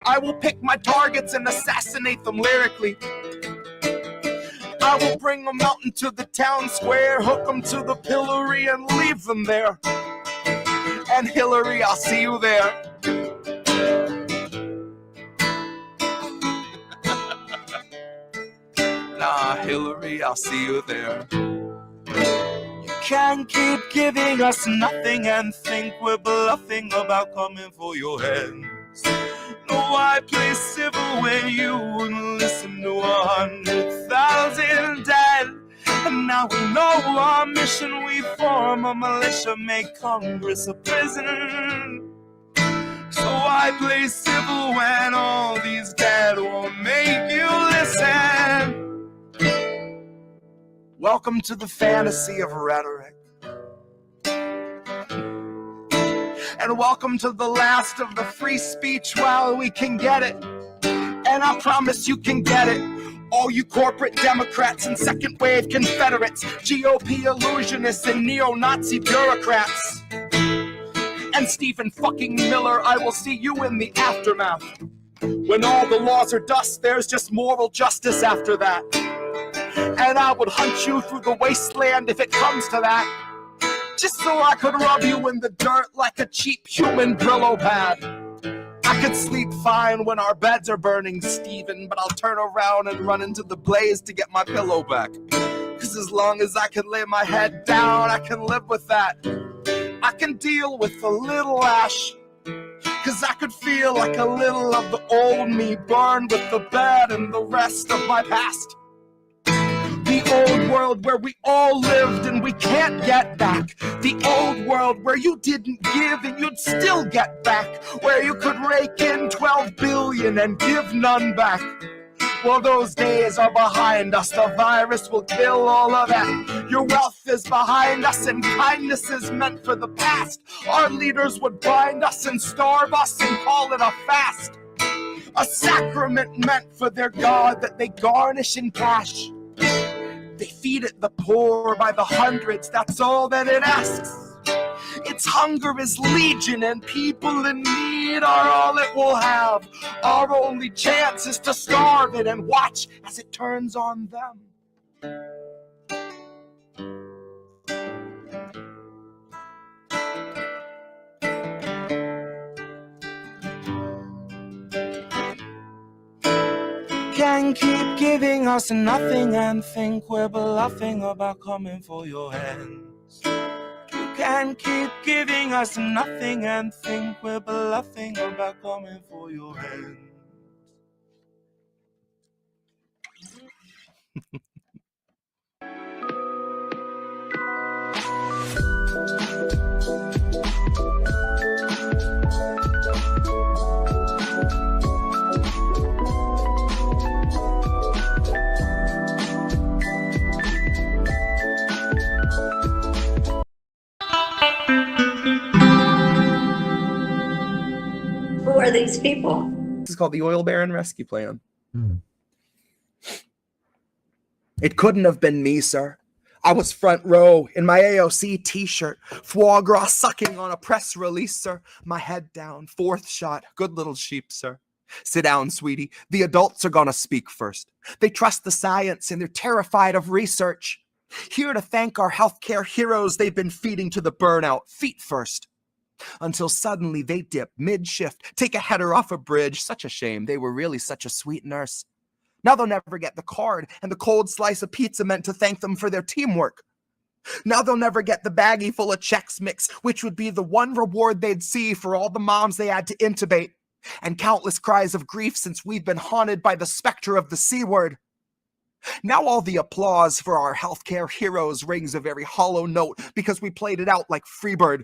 I will pick my targets and assassinate them lyrically. I will bring them out into the town square, hook them to the pillory and leave them there. And Hillary, I'll see you there. Nah, Hillary, I'll see you there. You can't keep giving us nothing and think we're bluffing about coming for your hands. No, I play civil when you wouldn't listen to 100,000 dead. And now we know our mission, we form a militia, make Congress a prison. So I play civil when all these dead won't make you listen. Welcome to the fantasy of rhetoric. And welcome to the last of the free speech while we can get it. And I promise you can get it. All you corporate Democrats and second wave Confederates, GOP illusionists and neo-Nazi bureaucrats. And Stephen fucking Miller, I will see you in the aftermath. When all the laws are dust, there's just moral justice after that. And I would hunt you through the wasteland if it comes to that. Just so I could rub you in the dirt like a cheap human Brillo pad. I could sleep fine when our beds are burning, Stephen, but I'll turn around and run into the blaze to get my pillow back. Cause as long as I can lay my head down, I can live with that. I can deal with a little ash. Cause I could feel like a little of the old me burn with the bed and the rest of my past. The old world where we all lived and we can't get back. The old world where you didn't give and you'd still get back. Where you could rake in 12 billion and give none back. Well, those days are behind us. The virus will kill all of that. Your wealth is behind us and kindness is meant for the past. Our leaders would bind us and starve us and call it a fast. A sacrament meant for their God that they garnish in cash. They feed it the poor by the hundreds, that's all that it asks. Its hunger is legion and people in need are all it will have. Our only chance is to starve it and watch as it turns on them. Can keep giving us nothing and think we're bluffing about coming for your hands. You can keep giving us nothing and think we're bluffing about coming for your hands. Who are these people? This is called the Oil Baron Rescue Plan. It couldn't have been me, sir. I was front row in my AOC t-shirt, foie gras sucking on a press release, sir. My head down, fourth shot, good little sheep, sir. Sit down, sweetie. The adults are gonna speak first. They trust the science and they're terrified of research. Here to thank our healthcare heroes they've been feeding to the burnout, feet first. Until suddenly they dip mid-shift, take a header off a bridge. Such a shame, they were really such a sweet nurse. Now they'll never get the card and the cold slice of pizza meant to thank them for their teamwork. Now they'll never get the baggie full of Chex Mix, which would be the one reward they'd see for all the moms they had to intubate, and countless cries of grief since we've been haunted by the specter of the C word. Now all the applause for our healthcare heroes rings a very hollow note because we played it out like Freebird.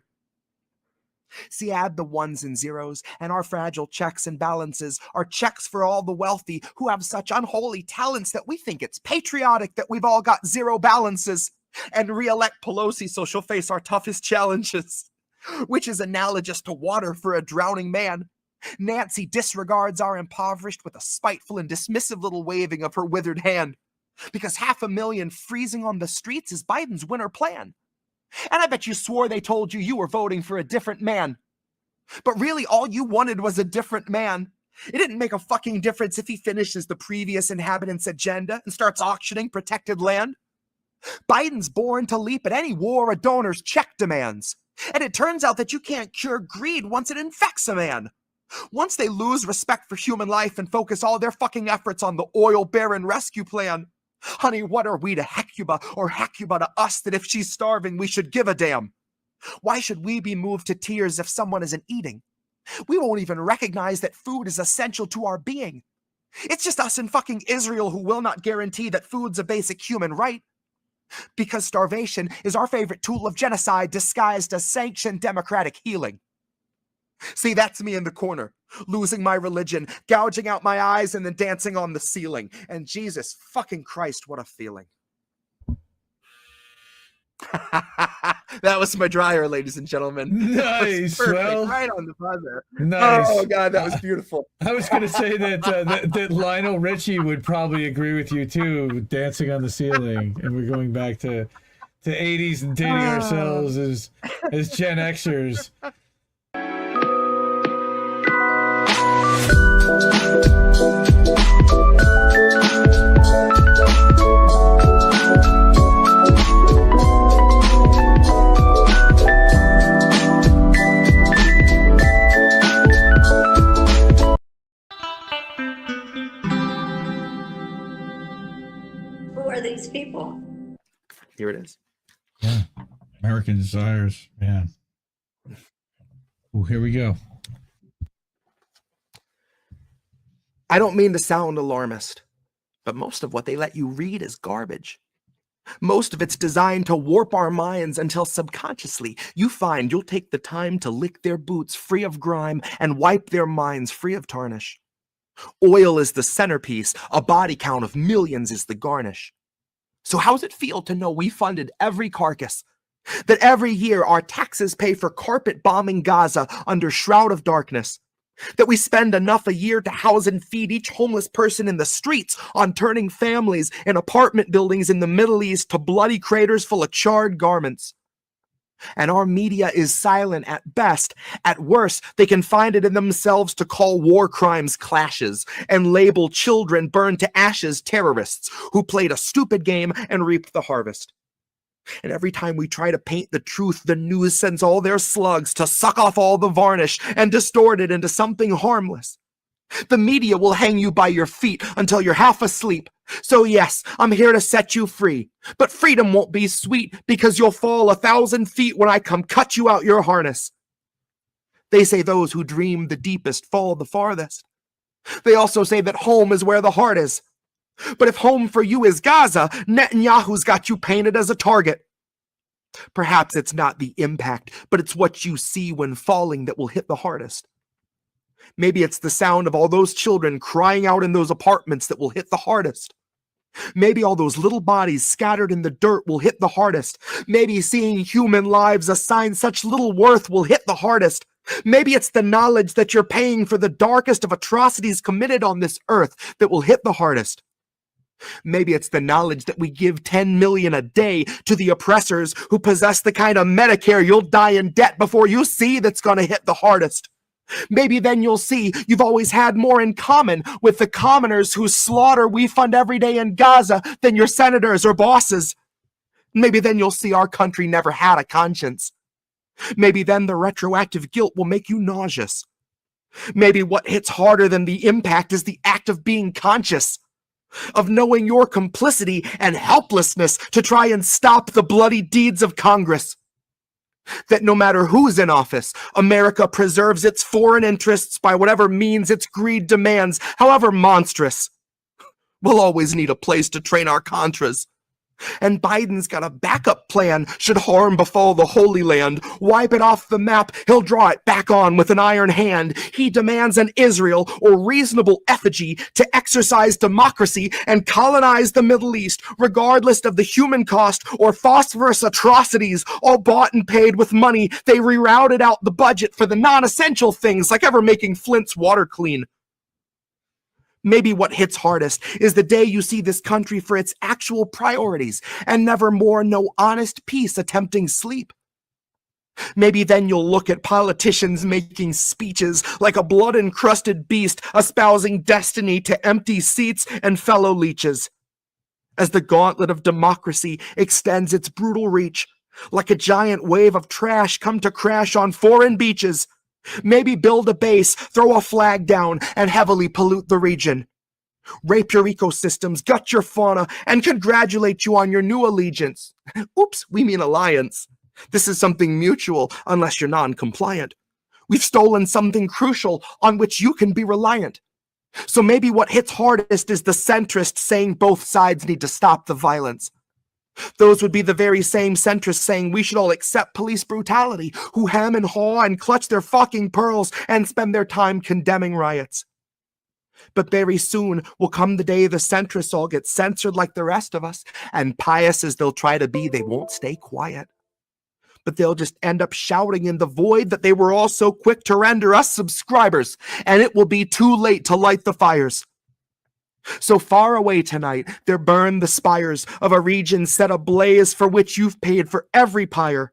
See, add the ones and zeros, and our fragile checks and balances are checks for all the wealthy who have such unholy talents that we think it's patriotic that we've all got zero balances, and re-elect Pelosi so she'll face our toughest challenges, which is analogous to water for a drowning man. Nancy disregards our impoverished with a spiteful and dismissive little waving of her withered hand, because 500,000 freezing on the streets is Biden's winter plan. And I bet you swore they told you you were voting for a different man. But really all you wanted was a different man. It didn't make a fucking difference if he finishes the previous inhabitants' agenda and starts auctioning protected land. Biden's born to leap at any war a donor's check demands. And it turns out that you can't cure greed once it infects a man. Once they lose respect for human life and focus all their fucking efforts on the oil baron rescue plan. Honey, what are we to Hecuba or Hecuba to us that if she's starving, we should give a damn? Why should we be moved to tears if someone isn't eating? We won't even recognize that food is essential to our being. It's just us in fucking Israel who will not guarantee that food's a basic human right. Because starvation is our favorite tool of genocide disguised as sanctioned democratic healing. See, that's me in the corner, losing my religion, gouging out my eyes, and then dancing on the ceiling. And Jesus fucking Christ, what a feeling. That was my dryer, ladies and gentlemen. Nice. Well, right on the buzzer. Nice. Oh God, that was beautiful. I was going to say that Lionel Richie would probably agree with you too, dancing on the ceiling, and we're going back to 80s and dating ourselves as Gen Xers. Who are these people? Here it is. Yeah. American Desires. Man. Oh, here we go. I don't mean to sound alarmist, but most of what they let you read is garbage. Most of it's designed to warp our minds until subconsciously you find you'll take the time to lick their boots free of grime and wipe their minds free of tarnish. Oil is the centerpiece, a body count of millions is the garnish. So how's it feel to know we funded every carcass? That every year our taxes pay for carpet bombing Gaza under shroud of darkness? That we spend enough a year to house and feed each homeless person in the streets on turning families in apartment buildings in the Middle East to bloody craters full of charred garments? And our media is silent at best. At worst, they can find it in themselves to call war crimes clashes and label children burned to ashes terrorists who played a stupid game and reaped the harvest. And every time we try to paint the truth, the news sends all their slugs to suck off all the varnish and distort it into something harmless. The media will hang you by your feet until you're half asleep. So yes, I'm here to set you free. But freedom won't be sweet because you'll fall 1,000 feet when I come cut you out your harness. They say those who dream the deepest fall the farthest. They also say that home is where the heart is. But if home for you is Gaza, Netanyahu's got you painted as a target. Perhaps it's not the impact, but it's what you see when falling that will hit the hardest. Maybe it's the sound of all those children crying out in those apartments that will hit the hardest. Maybe all those little bodies scattered in the dirt will hit the hardest. Maybe seeing human lives assigned such little worth will hit the hardest. Maybe it's the knowledge that you're paying for the darkest of atrocities committed on this earth that will hit the hardest. Maybe it's the knowledge that we give 10 million a day to the oppressors who possess the kind of Medicare you'll die in debt before you see that's going to hit the hardest. Maybe then you'll see you've always had more in common with the commoners whose slaughter we fund every day in Gaza than your senators or bosses. Maybe then you'll see our country never had a conscience. Maybe then the retroactive guilt will make you nauseous. Maybe what hits harder than the impact is the act of being conscious, of knowing your complicity and helplessness to try and stop the bloody deeds of Congress. That no matter who's in office, America preserves its foreign interests by whatever means its greed demands, however monstrous. We'll always need a place to train our Contras. And Biden's got a backup plan should harm befall the Holy Land. Wipe it off the map, he'll draw it back on with an iron hand. He demands an Israel or reasonable effigy to exercise democracy and colonize the Middle East, regardless of the human cost or phosphorus atrocities, all bought and paid with money. They rerouted out the budget for the non-essential things like ever making Flint's water clean. Maybe what hits hardest is the day you see this country for its actual priorities and never more no honest peace attempting sleep. Maybe then you'll look at politicians making speeches like a blood-encrusted beast espousing destiny to empty seats and fellow leeches. As the gauntlet of democracy extends its brutal reach, like a giant wave of trash come to crash on foreign beaches, maybe build a base, throw a flag down, and heavily pollute the region. Rape your ecosystems, gut your fauna, and congratulate you on your new allegiance. Oops, we mean alliance. This is something mutual unless you're non-compliant. We've stolen something crucial on which you can be reliant. So maybe what hits hardest is the centrist saying both sides need to stop the violence. Those would be the very same centrists saying we should all accept police brutality, who hem and haw and clutch their fucking pearls and spend their time condemning riots. But very soon will come the day the centrists all get censored like the rest of us, and pious as they'll try to be, they won't stay quiet. But they'll just end up shouting in the void that they were all so quick to render us subscribers, and it will be too late to light the fires. So far away tonight, there burn the spires of a region set ablaze for which you've paid for every pyre,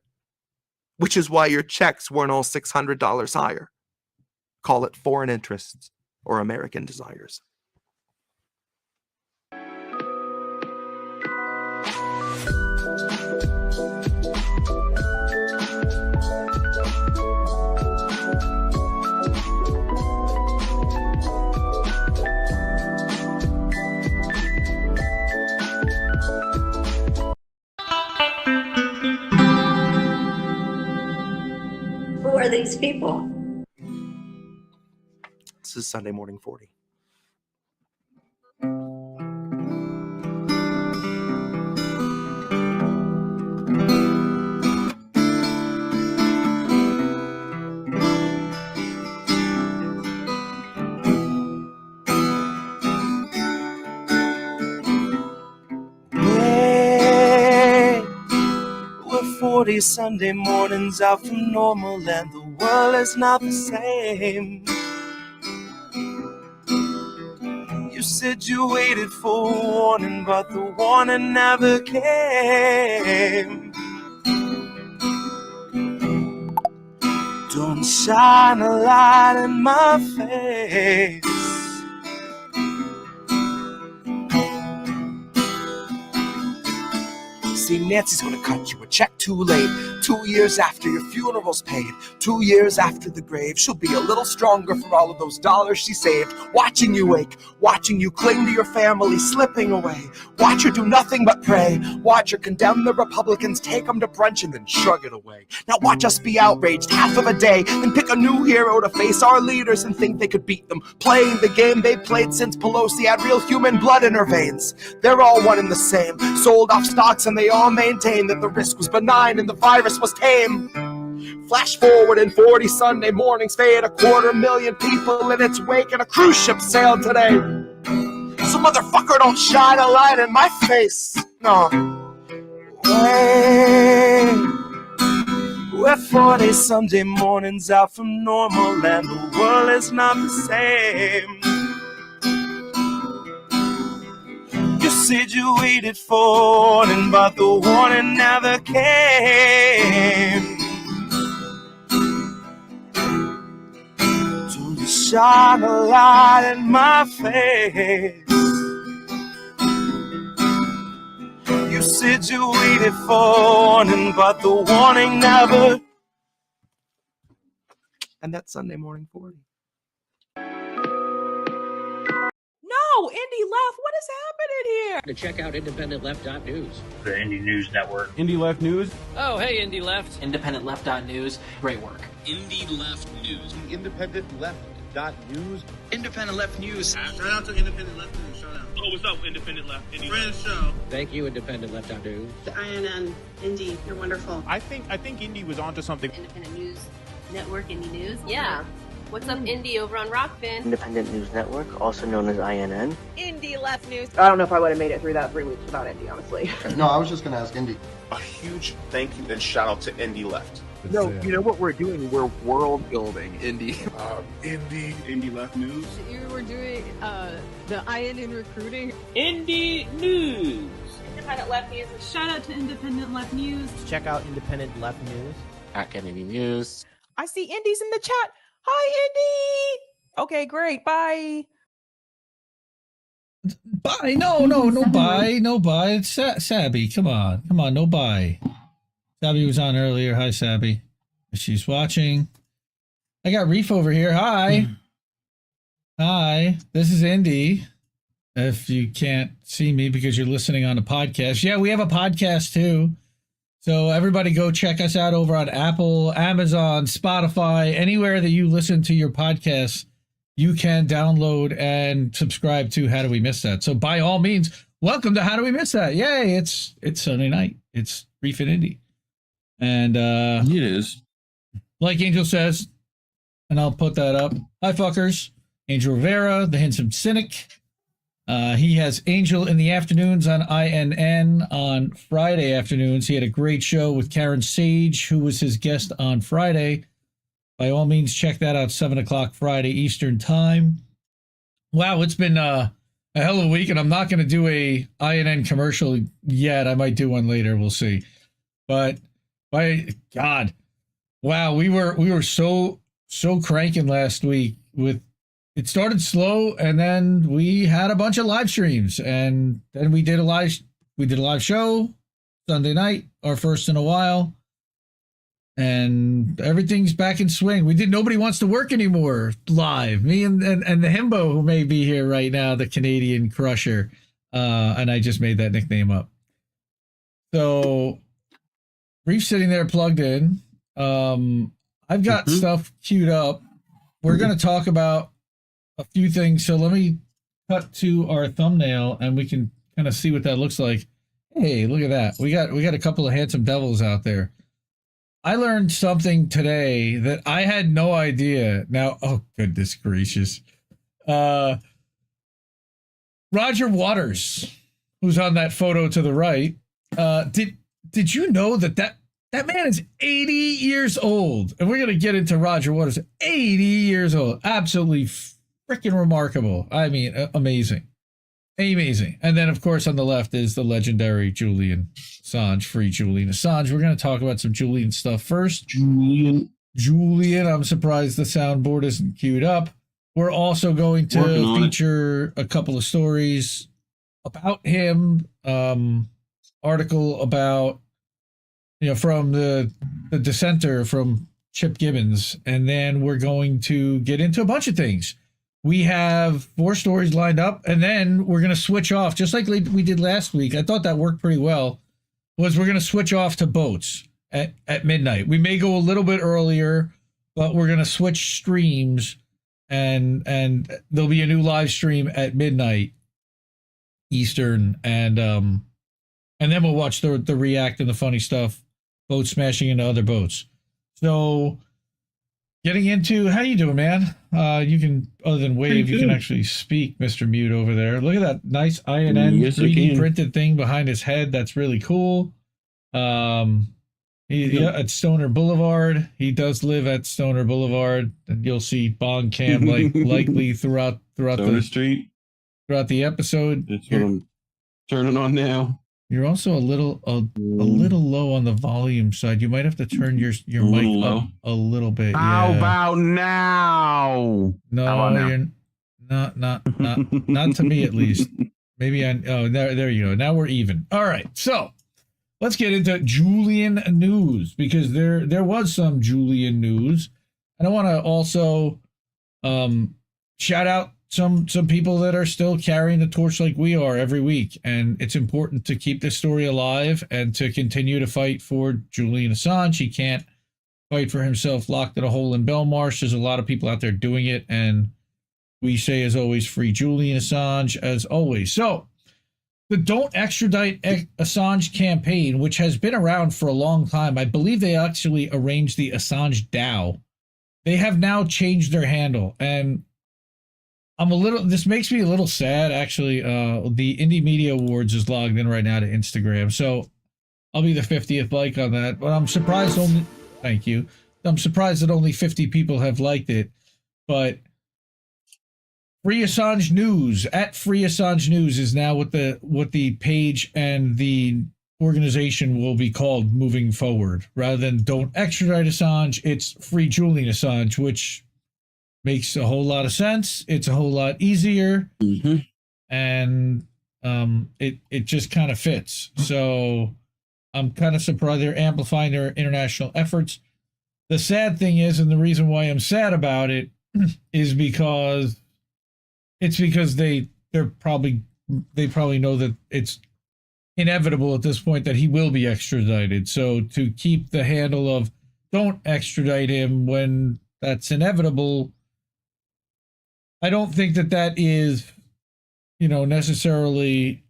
which is why your checks weren't all $600 higher. Call it foreign interests or American desires. Who are these people? This is Sunday Morning 40. We're 40 Sunday mornings out from normal, and the world is not the same. You said you waited for a warning, but the warning never came. Don't shine a light in my face. See, Nancy's gonna cut you a check too late. 2 years after your funeral's paid, 2 years after the grave, she'll be a little stronger for all of those dollars she saved. Watching you wake, watching you cling to your family, slipping away. Watch her do nothing but pray. Watch her condemn the Republicans, take them to brunch, and then shrug it away. Now watch us be outraged half of a day, then pick a new hero to face our leaders and think they could beat them, playing the game they played since Pelosi had real human blood in her veins. They're all one and the same, sold off stocks, and they all maintain that the risk was benign and the virus was tame. Flash forward in 40 Sunday mornings, fade 250,000 people in its wake, and a cruise ship sailed today. So motherfucker, don't shine a light in my face. No. Wait. We're 40 Sunday mornings out from normal, and the world is not the same. You said you waited for a warning, but the warning never came. Don't shine a light in my face. You said you waited for a warning, but the warning never. And that's Sunday Morning 40. No, Indy Left, what is happening here? To check out IndependentLeft.news. The Indie News Network. Indie Left News. Oh, hey, Indie Left. IndependentLeft.news. Great work. Indie Left News. IndependentLeft.news. Independent Left News. Shout out to Independent Left News. Shout out. Oh, what's up, Independent Left? Friends show. Thank you, IndependentLeft.news. The INN, Indy, you're wonderful. I think Indy was onto something. Independent News Network, Indie News. Yeah. What's up, Indy, over on Rockfin? Independent News Network, also known as INN. Indie Left News. I don't know if I would have made it through that 3 weeks without Indy, honestly. No, I was just going to ask Indy. A huge thank you and shout out to Indie Left. No, you know what we're doing? We're world building, Indie. Indie Left News. You were doing the INN recruiting. Indie News. Independent Left News. Shout out to Independent Left News. Check out Independent Left News. at Kennedy News. I see Indy's in the chat. Hi, Indy. Okay, great. Bye. Bye. No, bye. No, bye. It's Sabby. Come on. No, bye. Sabby was on earlier. Hi, Sabby. She's watching. I got Reef over here. Hi. Hi. This is Indy. If you can't see me because you're listening on a podcast. Yeah, we have a podcast too. So everybody go check us out over on Apple, Amazon, Spotify, anywhere that you listen to your podcasts. You can download and subscribe to How Do We Miss That? So by all means, welcome to How Do We Miss That? Yay, it's Sunday night. It's Reef and Indy. And it is. Like Angel says, and I'll put that up. Hi, fuckers. Angel Rivera, the handsome cynic. He has Angel in the afternoons on INN on Friday afternoons. He had a great show with Karen Sage, who was his guest on Friday. By all means, check that out, 7 o'clock Friday Eastern Time. Wow, it's been a hell of a week, and I'm not going to do a INN commercial yet. I might do one later. We'll see. But, my God, wow, we were so cranking last week with. It started slow, and then we had a bunch of live streams, and then we did a live show Sunday night, our first in a while, and everything's back in swing. We did Nobody Wants to Work Anymore live. Me and the himbo who may be here right now, the Canadian Crusher, and I just made that nickname up. So, Reef sitting there plugged in. I've got stuff queued up. We're going to talk about a few things. So let me cut to our thumbnail and we can kind of see what that looks like. Hey, look at that. We got a couple of handsome devils out there. I learned something today that I had no idea. Now, oh goodness gracious. Roger Waters, who's on that photo to the right, did you know that man is 80 years old? And we're going to get into Roger Waters. 80 years old. Absolutely freaking remarkable. I mean, amazing. And then, of course, on the left is the legendary Julian Assange, free Julian Assange. We're going to talk about some Julian stuff first. Julian. I'm surprised the soundboard isn't queued up. We're also going to feature a couple of stories about him. Article about, from the Dissenter from Chip Gibbons. And then we're going to get into a bunch of things. We have 4 stories lined up, and then we're going to switch off, just like we did last week. I thought that worked pretty well, was we're going to switch off to boats at midnight. We may go a little bit earlier, but we're going to switch streams, and there'll be a new live stream at midnight Eastern, and then we'll watch the react and the funny stuff, boats smashing into other boats. So getting into, how you doing, man? You can, other than wave, you can actually speak, Mr. Mute over there. Look at that nice INN 3D printed thing behind his head. That's really cool. At Stoner Boulevard. He does live at Stoner Boulevard, and you'll see Bong Cam likely throughout the street, throughout the episode. That's what I'm turning on now. You're also a little low on the volume side. You might have to turn your mic up a little bit. How about now? No, you're not to me at least. Maybe there you go. Now we're even. All right, so let's get into Julian news, because there was some Julian news, and I want to also shout out some people that are still carrying the torch like we are every week. And it's important to keep this story alive and to continue to fight for Julian Assange. He can't fight for himself locked in a hole in Belmarsh. There's a lot of people out there doing it. And we say, as always, free Julian Assange as always. So the Don't Extradite Assange campaign, which has been around for a long time, I believe they actually arranged the Assange DAO. They have now changed their handle, and this makes me a little sad, actually. The Indie Media Awards is logged in right now to Instagram, so I'll be the 50th like on that. But I'm surprised thank you. I'm surprised that only 50 people have liked it. But Free Assange News, at Free Assange News, is now what the page and the organization will be called moving forward. Rather than don't extradite Assange, it's free Julian Assange, which makes a whole lot of sense. It's a whole lot easier. And it just kind of fits. So I'm kind of surprised they're amplifying their international efforts. The sad thing is, and the reason why I'm sad about it is because they probably know that it's inevitable at this point that he will be extradited. So to keep the handle of don't extradite him when that's inevitable, I don't think that is, necessarily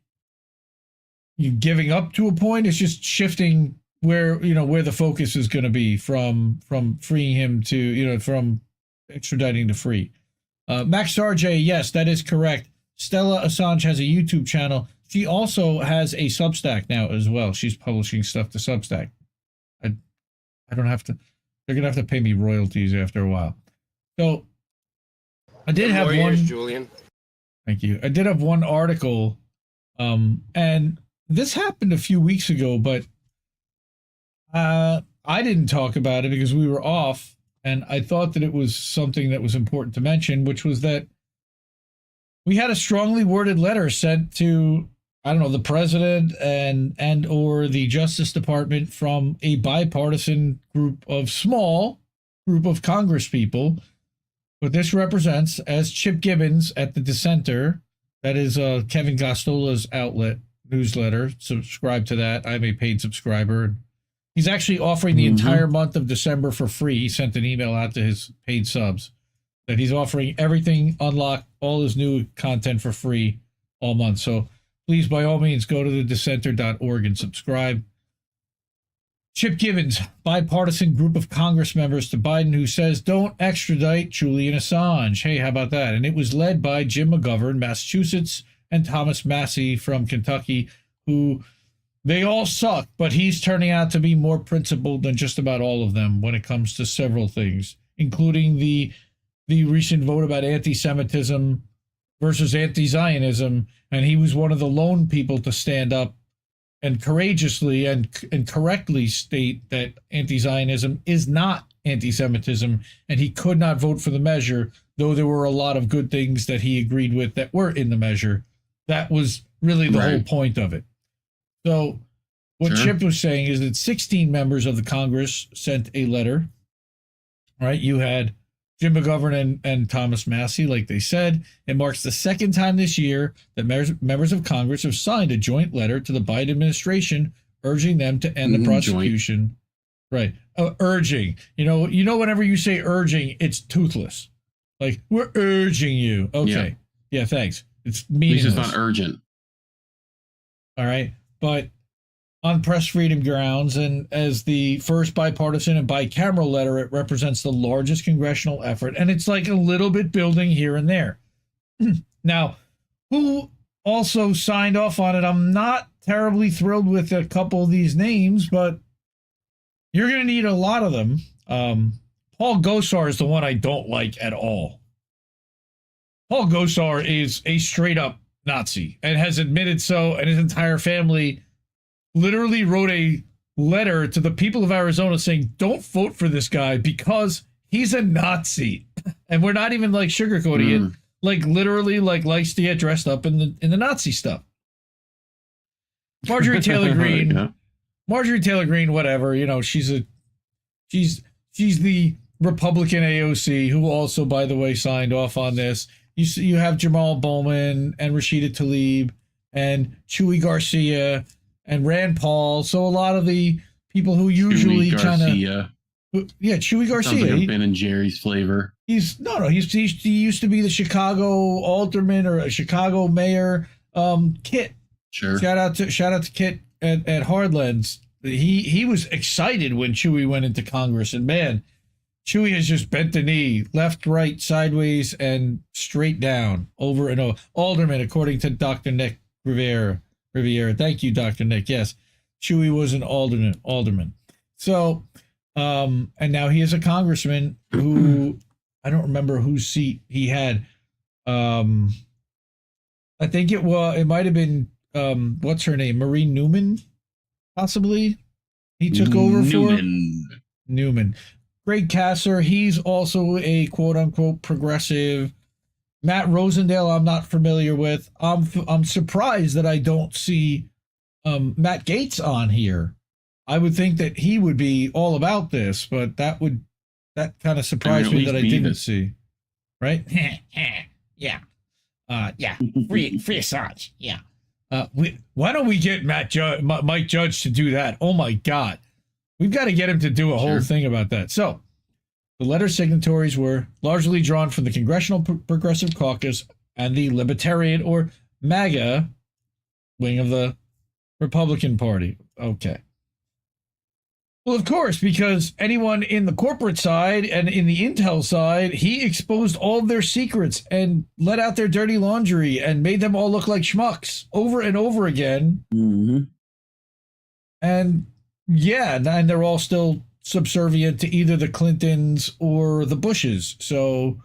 giving up to a point. It's just shifting where the focus is going to be from freeing him to, from extraditing to free. Max RJ, yes, that is correct. Stella Assange has a YouTube channel. She also has a Substack now as well. She's publishing stuff to Substack. I don't have to. They're gonna have to pay me royalties after a while. So I did have one. Julian. Thank you. I did have one article, and this happened a few weeks ago, but I didn't talk about it because we were off, and I thought that it was something that was important to mention, which was that we had a strongly worded letter sent to, the president and or the Justice Department from a bipartisan group of Congress people. What this represents as Chip Gibbons at the Dissenter, that is Kevin Gostola's newsletter. Subscribe to that. I'm a paid subscriber. He's actually offering the entire month of December for free. He sent an email out to his paid subs that he's offering everything, unlock all his new content for free all month. So please, by all means, go to thedissenter.org and subscribe. Chip Gibbons, bipartisan group of Congress members to Biden who says don't extradite Julian Assange. Hey, how about that? And it was led by Jim McGovern, Massachusetts, and Thomas Massie from Kentucky, who they all suck, but he's turning out to be more principled than just about all of them when it comes to several things, including the recent vote about anti-Semitism versus anti-Zionism, and he was one of the lone people to stand up and courageously and correctly state that anti-Zionism is not anti-Semitism, and he could not vote for the measure, though there were a lot of good things that he agreed with that were in the measure. That was really the whole point of it. So what Chip was saying is that 16 members of the Congress sent a letter, right? You had Jim McGovern and Thomas Massie, like they said. It marks the second time this year that members of Congress have signed a joint letter to the Biden administration urging them to end the prosecution. Right. Urging. Whenever you say urging, it's toothless. Like, we're urging you. Okay. Yeah, thanks. It's meaningless. At least it's not urgent. All right. But on press freedom grounds, and as the first bipartisan and bicameral letter, it represents the largest congressional effort, and it's like a little bit building here and there. Now, who also signed off on it? I'm not terribly thrilled with a couple of these names, but you're going to need a lot of them. Paul Gosar is the one I don't like at all. Paul Gosar is a straight-up Nazi and has admitted so, and his entire family literally wrote a letter to the people of Arizona saying, don't vote for this guy because he's a Nazi. And we're not even like sugarcoating it. Like literally likes to get dressed up in the Nazi stuff. Marjorie Taylor Greene, whatever, she's the Republican AOC who also, by the way, signed off on this. You have Jamal Bowman and Rashida Tlaib and Chuy Garcia and Rand Paul. So a lot of the people who usually kind of, Chuy Garcia. Sounds like a Ben and Jerry's flavor. He used to be the Chicago alderman or a Chicago mayor. Kit. Sure. Shout out to Kit at Hardlands. He was excited when Chuy went into Congress, and man, Chuy has just bent the knee, left, right, sideways, and straight down, over and over. Alderman, according to Dr. Nick Riviera. Thank you, Dr. Nick. Yes, Chuy was an alderman. So, and now he is a congressman who, I don't remember whose seat he had. I think it might have been, what's her name? Marie Newman. possibly he took over for Newman. Greg Kasser, he's also a quote-unquote progressive. Matt Rosendale, I'm not familiar with. I'm surprised that I don't see Matt Gaetz on here. I would think that he would be all about this, but that kind of surprised me that I didn't see. Right? Yeah. Free Assange. Yeah. Why don't we get Mike Judge to do that? Oh my God. We've got to get him to do a whole thing about that. So the letter signatories were largely drawn from the Congressional Progressive Caucus and the Libertarian or MAGA wing of the Republican Party. Okay. Well, of course, because anyone in the corporate side and in the intel side, he exposed all of their secrets and let out their dirty laundry and made them all look like schmucks over and over again. Mm-hmm. And yeah, and they're all still subservient to either the Clintons or the Bushes. So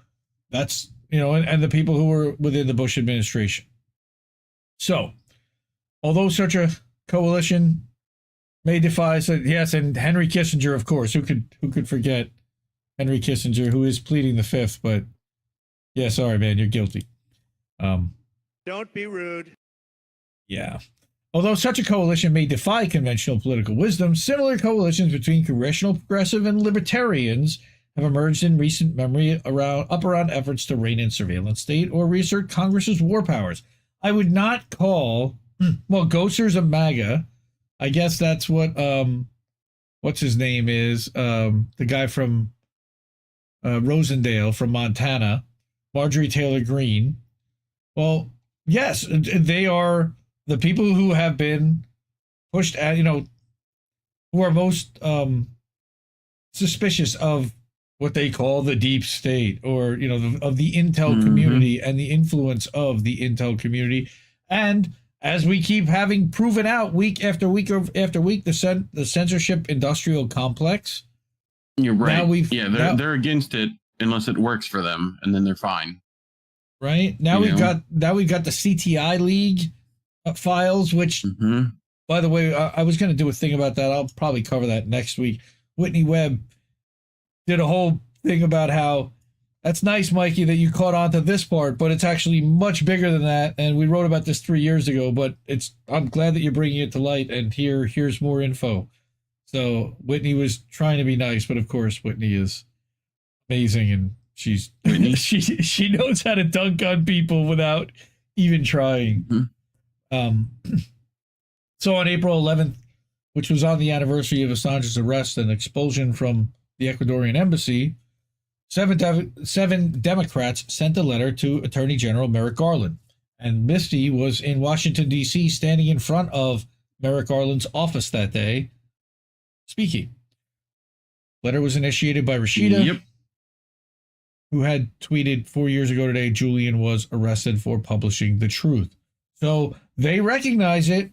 that's, and the people who were within the Bush administration. So, although such a coalition may defy, yes, and Henry Kissinger, of course, who could forget Henry Kissinger, who is pleading the fifth, but yeah, sorry, man, you're guilty. Don't be rude. Yeah. Although such a coalition may defy conventional political wisdom, similar coalitions between congressional progressive and libertarians have emerged in recent memory around efforts to rein in surveillance state or reassert Congress's war powers. I would not call, Gosser's a MAGA. I guess that's what, what's his name is, the guy from Rosendale from Montana, Marjorie Taylor Greene. Well, yes, they are the people who have been pushed at, who are most suspicious of what they call the deep state or, of the intel community and the influence of the intel community. And as we keep having proven out week after week after week, the censorship industrial complex. You're right. They're against it unless it works for them, and then they're fine. Right now we've got the CTI League files, which, by the way, I was going to do a thing about that. I'll probably cover that next week. Whitney Webb did a whole thing about how that's nice, Mikey, that you caught on to this part, but it's actually much bigger than that. And we wrote about this 3 years ago, but I'm glad that you're bringing it to light. And here's more info. So Whitney was trying to be nice, but of course Whitney is amazing, and she's she knows how to dunk on people without even trying. So on April 11th, which was on the anniversary of Assange's arrest and expulsion from the Ecuadorian embassy, seven Democrats sent a letter to Attorney General Merrick Garland. And Misty was in Washington, D.C., standing in front of Merrick Garland's office that day, speaking. Letter was initiated by Rashida, who had tweeted 4 years ago today, Julian was arrested for publishing the truth. So they recognize it.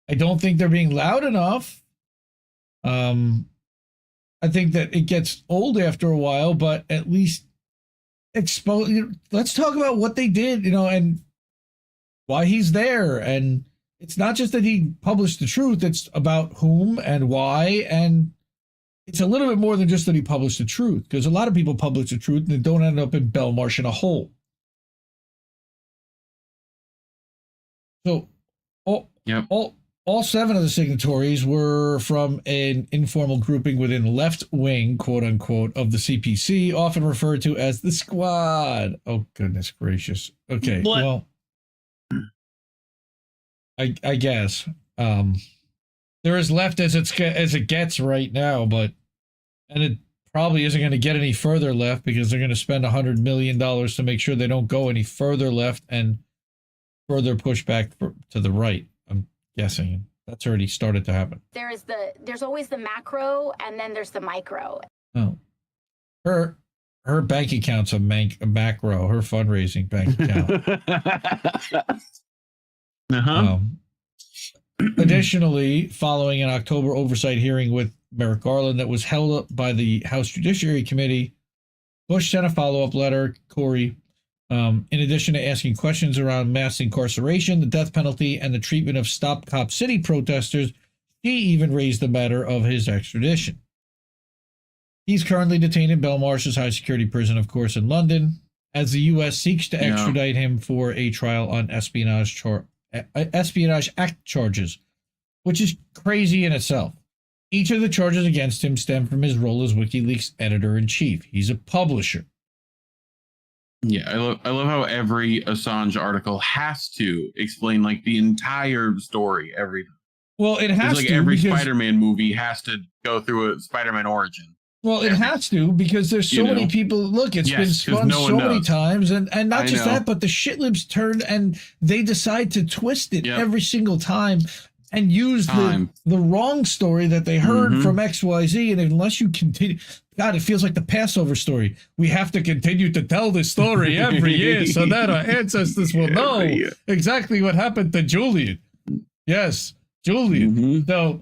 I don't think they're being loud enough. I think that it gets old after a while, but at least expose. Let's talk about what they did, and why he's there. And it's not just that he published the truth. It's about whom and why. And it's a little bit more than just that he published the truth, because a lot of people publish the truth and they don't end up in Belmarsh in a hole. So all seven of the signatories were from an informal grouping within the left wing, quote unquote, of the CPC, often referred to as the Squad. Oh, goodness gracious. Okay, well, I guess they're as left as it gets right now, and it probably isn't going to get any further left because they're going to spend $100 million to make sure they don't go any further left and further push back to the right. I'm guessing that's already started to happen. There's always the macro, and then there's the micro. Oh, her bank account's a macro. Her fundraising bank account. Additionally, following an October oversight hearing with Merrick Garland that was held up by the House Judiciary Committee, Bush sent a follow-up letter, Corey, in addition to asking questions around mass incarceration, the death penalty, and the treatment of Stop Cop City protesters. She even raised the matter of his extradition. He's currently detained in Belmarsh's high security prison, of course, in London, as the U.S. seeks to extradite him for a trial on Espionage Act charges, which is crazy in itself. Each of the charges against him stem from his role as WikiLeaks editor-in-chief. He's a publisher. Yeah, I love how every Assange article has to explain like the entire story every time. Well, it has like to. Every because, Spider-Man movie has to go through a Spider-Man origin. Well, it has to because there's so many people. Look, it's been spun so many times, and not just that, but the shitlibs turn and they decide to twist it every single time and use the wrong story that they heard from XYZ. And unless you continue, God, it feels like the Passover story. We have to continue to tell this story every year so that our ancestors will know exactly what happened to Julian. Yes, Julian. So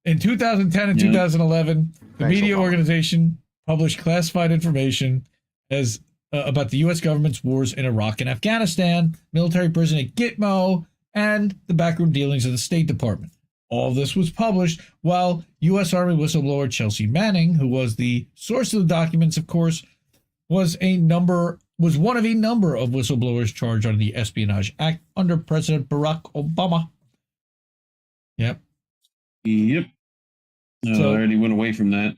in 2010 and 2011, the media organization published classified information as about the U.S. government's wars in Iraq and Afghanistan, military prison at Gitmo, and the backroom dealings of the State Department. All of this was published while U.S. Army whistleblower Chelsea Manning, who was the source of the documents, of course, was one of a number of whistleblowers charged under the Espionage Act under President Barack Obama. Yep. So, I already went away from that.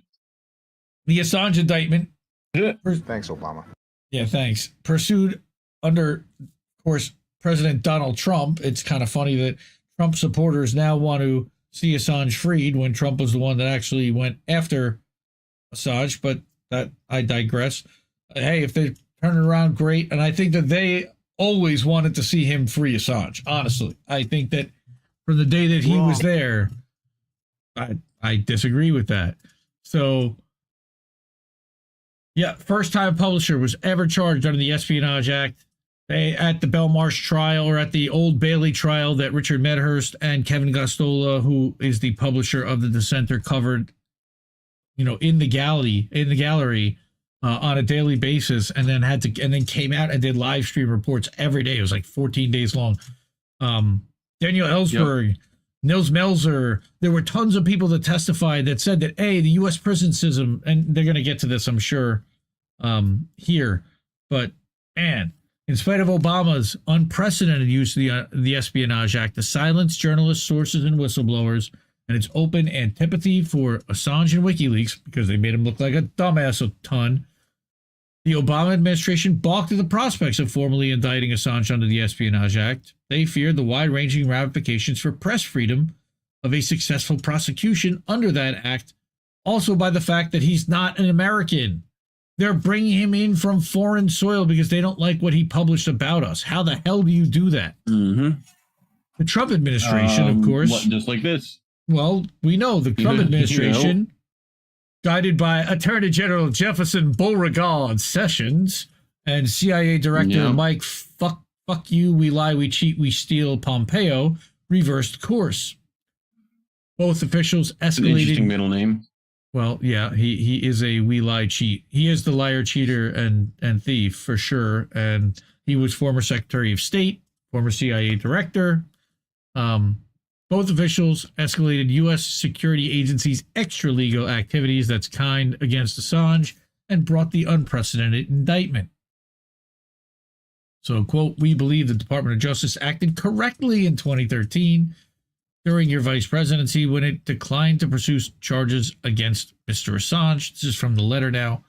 The Assange indictment. Thanks, Obama. Yeah, thanks. Pursued under, of course, President Donald Trump. It's kind of funny that Trump supporters now want to see Assange freed when Trump was the one that actually went after Assange, but that I digress. Hey, if they turn it around, great. And I think that they always wanted to see him free Assange, honestly. I think that from the day that he was there, I disagree with that. So, yeah, first time publisher was ever charged under the Espionage Act. At the Belmarsh trial, or at the Old Bailey trial that Richard Medhurst and Kevin Gosztola, who is the publisher of the Dissenter, covered, in the gallery on a daily basis, and then came out and did live stream reports every day. It was like 14 days long. Daniel Ellsberg, Nils Melzer, there were tons of people that testified that said that, the U.S. prison system, and they're going to get to this, I'm sure, here, but, man, in spite of Obama's unprecedented use of the Espionage Act to silence journalists, sources, and whistleblowers, and its open antipathy for Assange and WikiLeaks, because they made him look like a dumbass a ton, the Obama administration balked at the prospects of formally indicting Assange under the Espionage Act. They feared the wide-ranging ramifications for press freedom of a successful prosecution under that act, also by the fact that he's not an American. They're bringing him in from foreign soil because they don't like what he published about us. How the hell do you do that? The Trump administration, of course. Just like this. Well, we know the Trump administration, guided by Attorney General Jefferson Beauregard Sessions and CIA Director Mike fuck you, we lie, we cheat, we steal Pompeo, reversed course. Both officials escalated. An interesting middle name. Well, yeah, he is a we lie cheat. He is the liar, cheater, and thief for sure. And he was former Secretary of State, former CIA director. Both officials escalated U.S. security agencies' extra-legal activities, that's kind, against Assange, and brought the unprecedented indictment. So, quote, we believe the Department of Justice acted correctly in 2013 during your vice presidency when it declined to pursue charges against Mr. Assange. This is from the letter now.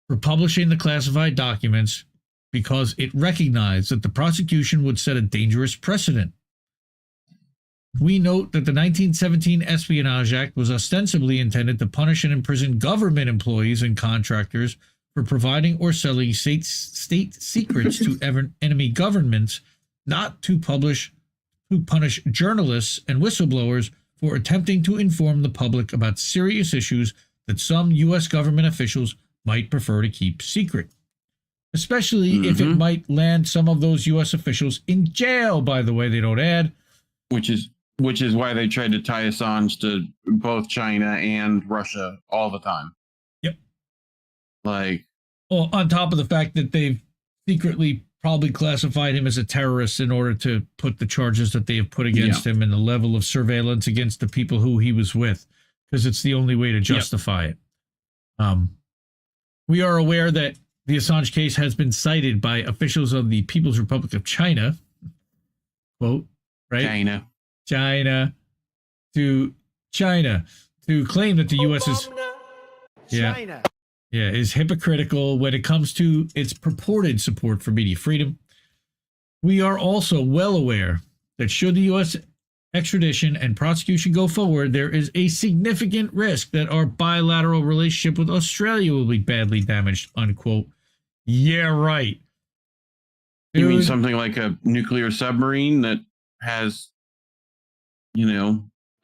For publishing the classified documents because it recognized that the prosecution would set a dangerous precedent. We note that the 1917 Espionage Act was ostensibly intended to punish and imprison government employees and contractors for providing or selling state secrets to enemy governments, not to punish journalists and whistleblowers for attempting to inform the public about serious issues that some U.S. government officials might prefer to keep secret, especially if it might land some of those U.S. officials in jail, by the way, they don't add. Which is why they tried to tie Assange to both China and Russia all the time. Yep. Like, well, on top of the fact that they've secretly probably classified him as a terrorist in order to put the charges that they have put against him and the level of surveillance against the people who he was with, because it's the only way to justify it. We are aware that the Assange case has been cited by officials of the People's Republic of China, quote, right? China to claim that the U.S. is hypocritical when it comes to its purported support for media freedom. We are also well aware that should the U.S. extradition and prosecution go forward, there is a significant risk that our bilateral relationship with Australia will be badly damaged, unquote. Yeah, right. You mean something like a nuclear submarine that has,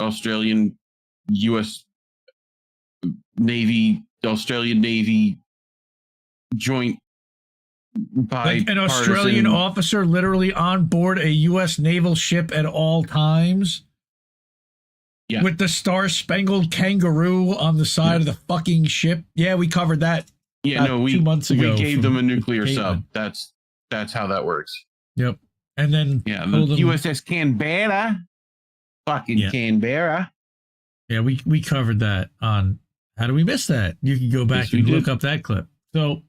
Australian U.S. Navy, Australian Navy joint like an Australian officer literally on board a U.S. naval ship at all times? Yeah. With the Star-Spangled Kangaroo on the side of the fucking ship? Yeah, we covered that 2 months ago. We gave them a nuclear sub. That's how that works. Yep. And then the USS Canberra. Fucking Canberra. Yeah, we covered that on How Do We Miss That? You can go back and look up that clip. So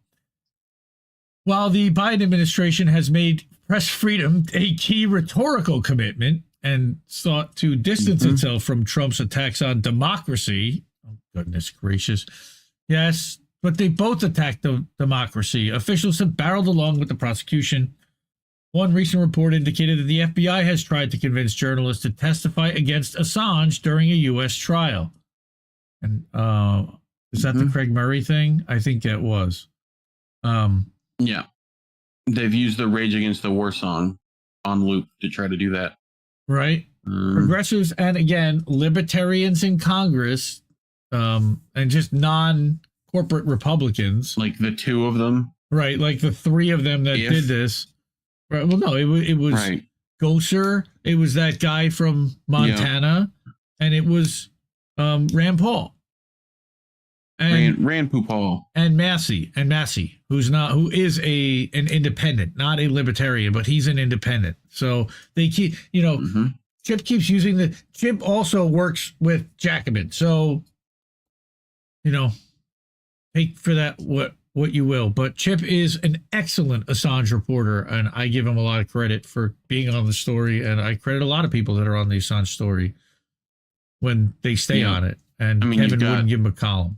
while the Biden administration has made press freedom a key rhetorical commitment and sought to distance itself from Trump's attacks on democracy, oh, goodness gracious, yes, but they both attacked the democracy. Officials have barreled along with the prosecution. One recent report indicated that the FBI has tried to convince journalists to testify against Assange during a U.S. trial. And is that the Craig Murray thing? I think that was. Yeah. They've used the Rage Against the War song on loop to try to do that. Right. Progressives and, again, libertarians in Congress and just non-corporate Republicans. Like the two of them? Right. Like the three of them that did this. Right. Well, no, it was Gosar. It was that guy from Montana. And it was Rand Paul. And Rand Paul. And Massey, who is an independent, not a libertarian, but he's an independent. So they keep, Chip keeps using Chip also works with Jacobin. So, take for that what you will. But Chip is an excellent Assange reporter, and I give him a lot of credit for being on the story, and I credit a lot of people that are on the Assange story when they stay on it. And Kevin wouldn't give him a column.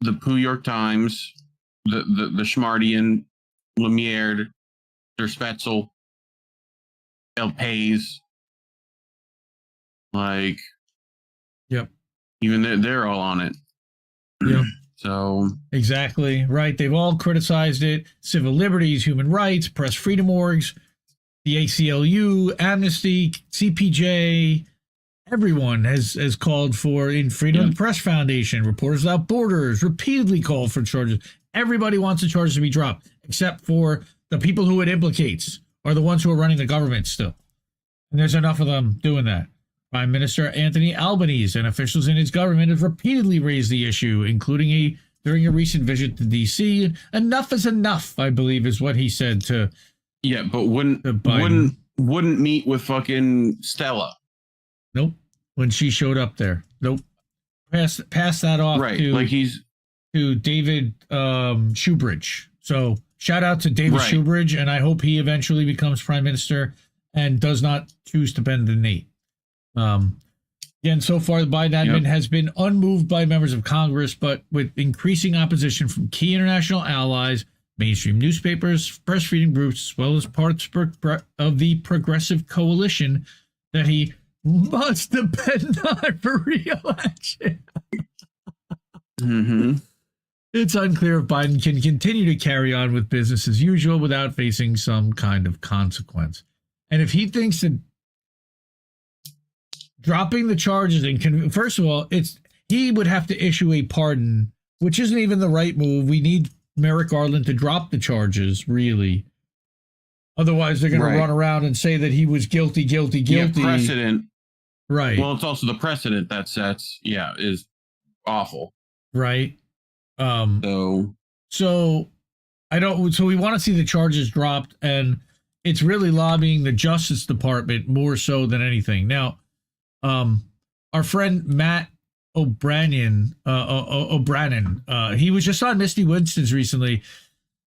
The New York Times, the Schmartian, Lemire, Der Spetzel, El Pays, even they're all on it. Yep. So exactly right. They've all criticized it. Civil liberties, human rights, press freedom orgs, the ACLU, Amnesty, CPJ. Everyone has called for, in Freedom of the Press Foundation, Reporters Without Borders, repeatedly called for charges. Everybody wants the charges to be dropped, except for the people who it implicates are the ones who are running the government still. And there's enough of them doing that. Prime Minister Anthony Albanese and officials in his government have repeatedly raised the issue, including during a recent visit to D.C. Enough is enough, I believe, is what he said to. Yeah, but wouldn't meet with fucking Stella. Nope. When she showed up there. Nope. Pass that off to David Shoebridge. So shout out to David Shoebridge, and I hope he eventually becomes prime minister and does not choose to bend the knee. Again, so far the Biden admin has been unmoved by members of Congress, but with increasing opposition from key international allies, mainstream newspapers, press freedom groups, as well as parts of the progressive coalition, that he must depend on for re-election. It's unclear if Biden can continue to carry on with business as usual without facing some kind of consequence. And if he thinks that dropping the charges first of all, he would have to issue a pardon, which isn't even the right move. We need Merrick Garland to drop the charges, really. Otherwise, they're going to run around and say that he was guilty. Yeah, precedent. Right. Well, it's also the precedent that sets, is awful. Right. So I I don't. So we want to see the charges dropped, and it's really lobbying the Justice Department more so than anything. Now, our friend Matt O'Brien, he was just on Misty Winston's recently.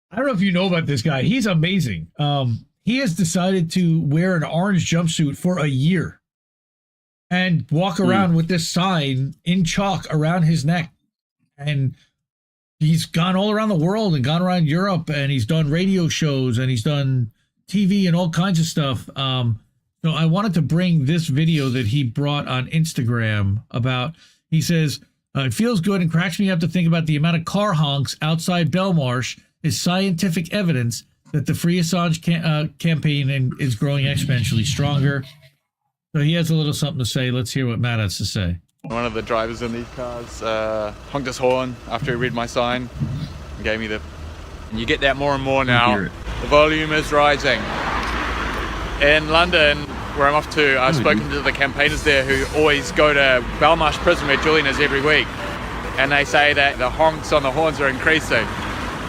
I don't know if you know about this guy. He's amazing. He has decided to wear an orange jumpsuit for a year and walk around with this sign in chalk around his neck. And he's gone all around the world and gone around Europe, and he's done radio shows and he's done TV and all kinds of stuff. So I wanted to bring this video that he brought on Instagram about, he says, it feels good and cracks me up to think about the amount of car honks outside Belmarsh is scientific evidence that the Free Assange campaign is growing exponentially stronger. So he has a little something to say. Let's hear what Matt has to say. One of the drivers in these cars honked his horn after he read my sign and gave me the... And you get that more and more now. The volume is rising. In London, where I'm off to, I've spoken to the campaigners there who always go to Belmarsh Prison, where Julian is every week. And they say that the honks on the horns are increasing.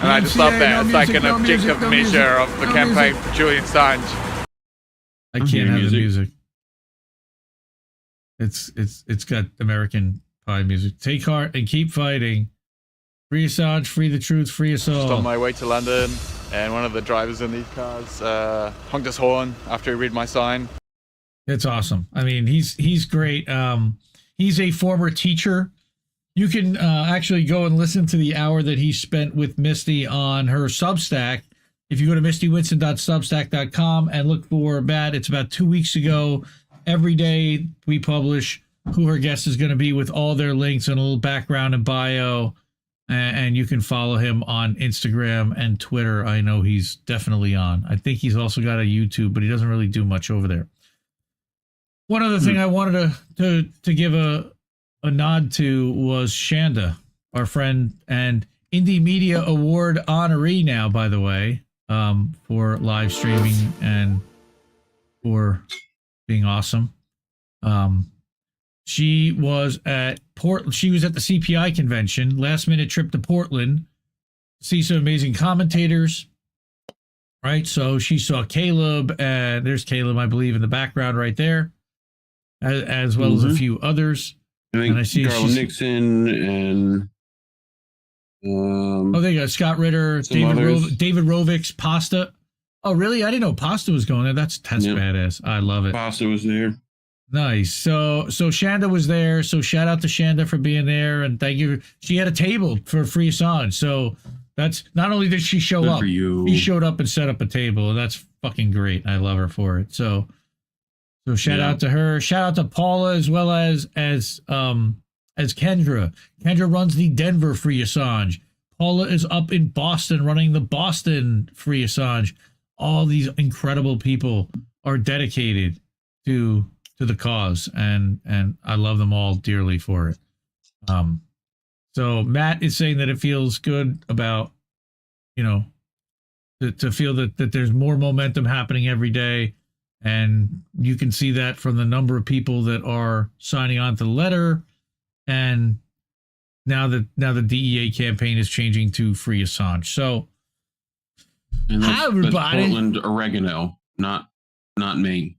And I just love that. It's like an objective measure of the campaign for Julian Assange. I can't have the music. It's got American Pie music. Take heart and keep fighting. Free Assange, free the truth, free us all. Just on my way to London, and one of the drivers in these cars honked his horn after he read my sign. It's awesome. I mean, he's great. He's a former teacher. You can actually go and listen to the hour that he spent with Misty on her Substack. If you go to mistywinston.substack.com and look for Matt, it's about 2 weeks ago. Every day we publish who her guest is going to be with all their links and a little background and bio. And you can follow him on Instagram and Twitter. I know he's definitely on. I think he's also got a YouTube, but he doesn't really do much over there. One other thing I wanted to give a nod to was Chanda, our friend and Indie Media Award honoree now, by the way, for live streaming and for being awesome. She was at She was at the CPI convention, last minute trip to Portland, see some amazing commentators. Right, so she saw Caleb, and there's Caleb, I believe, in the background right there, as well as a few others. I see Carl Nixon and there you go, Scott Ritter, David Rovics, Pasta. Oh, really? I didn't know Pasta was going there. That's badass. I love it. Pasta was there. Nice. So Chanda was there. So shout out to Chanda for being there, and thank you. She had a table for Free Assange. So that's not only did she show up, she showed up and set up a table, and that's fucking great. I love her for it. So shout out to her. Shout out to Paula as well as Kendra. Kendra runs the Denver Free Assange. Paula is up in Boston running the Boston Free Assange. All these incredible people are dedicated to the cause, and I love them all dearly for it. So Matt is saying that it feels good about, to feel that there's more momentum happening every day. And you can see that from the number of people that are signing on to the letter. And now the DEA campaign is changing to Free Assange. So hi, everybody. That's Portland oregano, not Maine.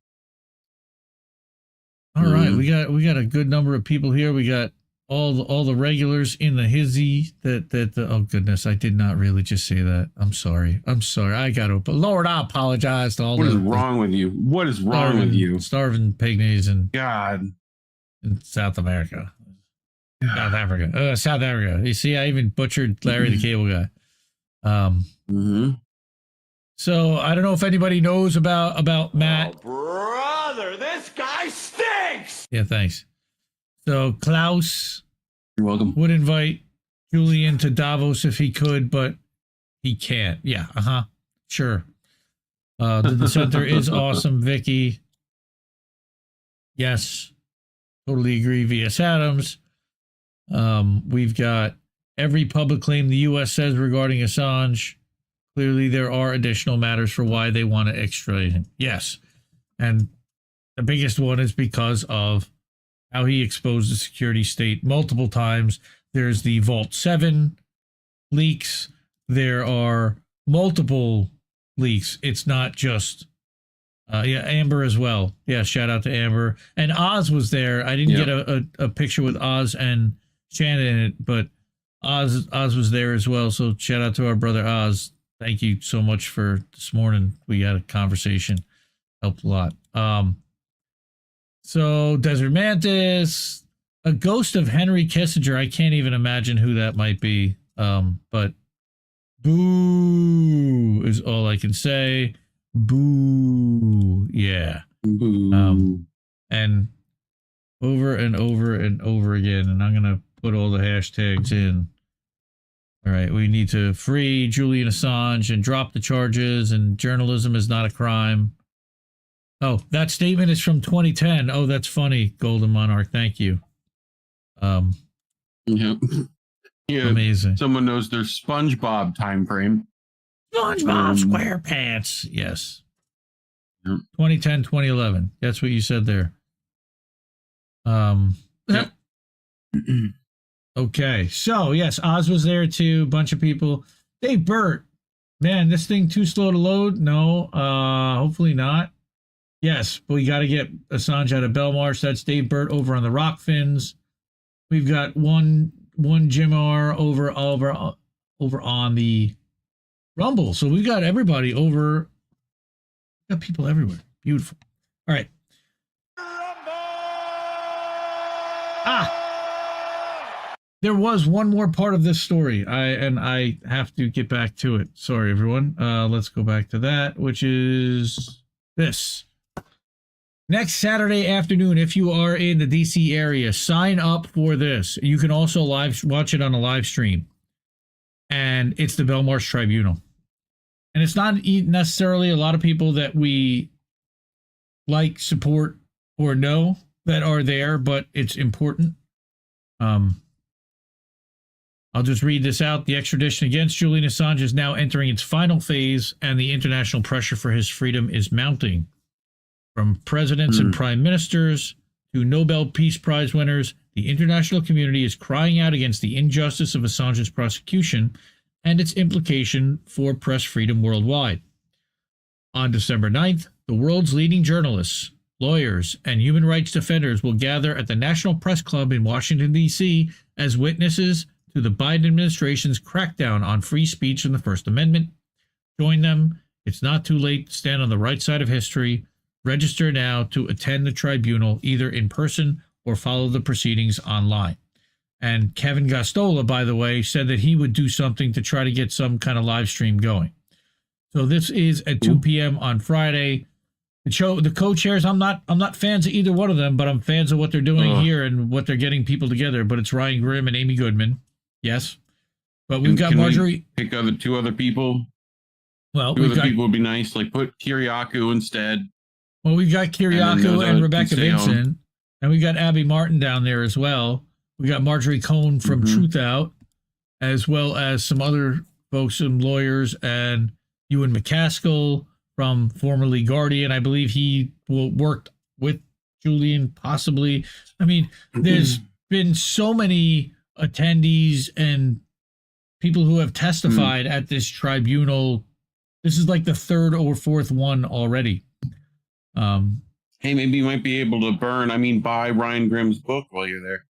All right, we got a good number of people here. We got all the regulars in the hizzy that oh goodness, I did not really just say that. I'm sorry. I got to, but Lord, I apologize to all. What is wrong with you? What is wrong with you? Starving pygmies and God in South America, South Africa. You see, I even butchered Larry the Cable Guy. So I don't know if anybody knows about Matt. Oh, brother, this guy stinks. Yeah, thanks. So Klaus, you're welcome, would invite Julian to Davos if he could, but he can't. Yeah, sure. The Dissenter is awesome, Vicky. Yes, totally agree. V.S. Adams. We've got every public claim the U.S. says regarding Assange. Clearly, there are additional matters for why they want to extradite him. Yes, and the biggest one is because of how he exposed the security state multiple times. There's the Vault 7 leaks. There are multiple leaks. It's not just Amber as well. Yeah, shout out to Amber. And Oz was there. I didn't get a picture with Oz and Chanda in it, but Oz was there as well. So shout out to our brother Oz. Thank you so much for this morning. We had a conversation. Helped a lot. So Desert Mantis, a ghost of Henry Kissinger. I can't even imagine who that might be. But boo is all I can say. Boo. Yeah. Boo. And over and over and over again. And I'm going to put all the hashtags in. All right. We need to free Julian Assange and drop the charges, and journalism is not a crime. Oh, that statement is from 2010. Oh, that's funny, Golden Monarch. Thank you. Yeah. Amazing. Someone knows their SpongeBob time frame. SpongeBob SquarePants. Yes. 2010, 2011. That's what you said there. Okay. So, yes, Oz was there too. Bunch of people. Dave Burt. Man, this thing too slow to load? No. Hopefully not. Yes, but we got to get Assange out of Belmarsh. That's Dave Burt over on the Rockfins. We've got one Jim R over on the Rumble. So we've got everybody over. We've got people everywhere. Beautiful. All right. There was one more part of this story. I have to get back to it. Sorry, everyone. Let's go back to that, which is this. Next Saturday afternoon, if you are in the DC area, sign up for this. You can also watch it on a live stream. And it's the Belmarsh Tribunal. And it's not necessarily a lot of people that we like, support, or know that are there, but it's important. I'll just read this out. The extradition against Julian Assange is now entering its final phase, and the international pressure for his freedom is mounting. From presidents and prime ministers to Nobel Peace Prize winners, the international community is crying out against the injustice of Assange's prosecution and its implication for press freedom worldwide. On December 9th, the world's leading journalists, lawyers, and human rights defenders will gather at the National Press Club in Washington, D.C. as witnesses to the Biden administration's crackdown on free speech and the First Amendment. Join them. It's not too late to stand on the right side of history. Register now to attend the tribunal, either in person or follow the proceedings online. And Kevin Gostola, by the way, said that he would do something to try to get some kind of live stream going. So this is at 2 p.m. on Friday. The co-chairs, I'm not fans of either one of them, but I'm fans of what they're doing here and what they're getting people together. But it's Ryan Grimm and Amy Goodman. Yes. But we've got Marjorie. Pick two other people. Well, two other people would be nice. Like put Kiriakou instead. Well, we've got Kiriakou and Rebecca Vincent, and we've got Abby Martin down there as well. We got Marjorie Cohn from Truth Out, as well as some other folks, some lawyers, and Ewan McCaskill from formerly Guardian. I believe he worked with Julian, possibly. I mean, there's been so many attendees and people who have testified at this tribunal. This is like the third or fourth one already. Hey, maybe you might be able to buy Ryan Grimm's book while you're there.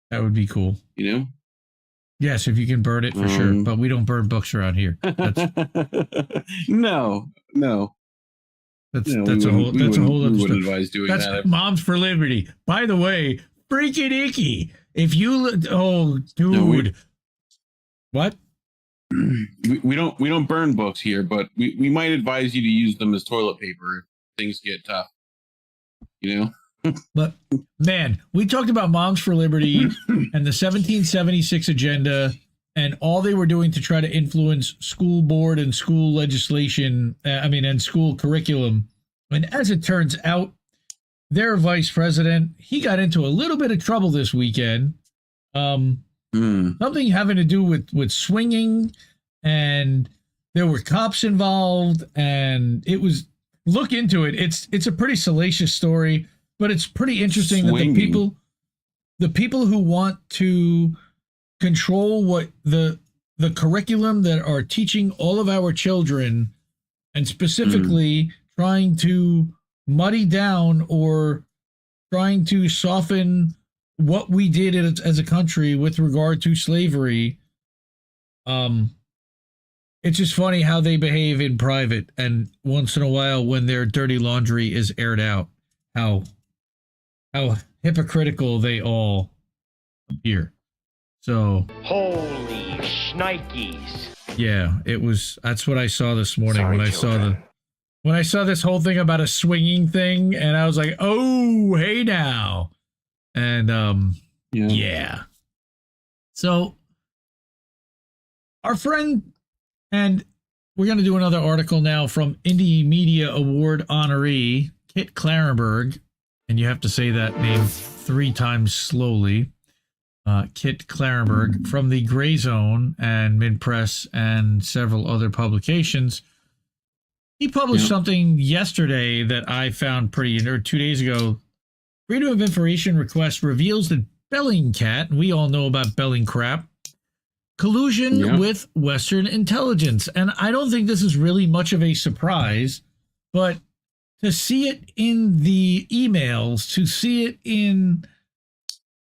That would be cool. You know? Yes, if you can burn it for sure. But we don't burn books around here. No. That's a whole other story. Advise doing that's that. Moms for Liberty. By the way, freaking icky. If you dude. No, What? We don't burn books here, but we might advise you to use them as toilet paper if things get tough. You know? But man, we talked about Moms for Liberty and the 1776 agenda and all they were doing to try to influence school board and school legislation, and school curriculum. And as it turns out, their vice president, he got into a little bit of trouble this weekend. Something having to do with swinging, and there were cops involved, and it was, look into it. It's a pretty salacious story, but it's pretty interesting that the people who want to control what the the curriculum that are teaching all of our children, and specifically trying to muddy down or trying to soften what we did as a country with regard to slavery. It's just funny how they behave in private, and once in a while when their dirty laundry is aired out, how hypocritical they all appear. So holy shnikes. Yeah, that's what I saw this morning. Sorry, when I saw this whole thing about a swinging thing, and I was like, oh, hey now. And yeah. So our friend, and we're going to do another article now from Indie Media Award honoree Kit Klarenberg, and you have to say that name 3 times slowly. Kit Klarenberg from the Grayzone and Mid-Press and several other publications. He published something yesterday that I found pretty, or 2 days ago. Freedom of Information request reveals that Bellingcat, we all know about BellingCAUGHT, collusion with Western intelligence. And I don't think this is really much of a surprise, but to see it in the emails, to see it in,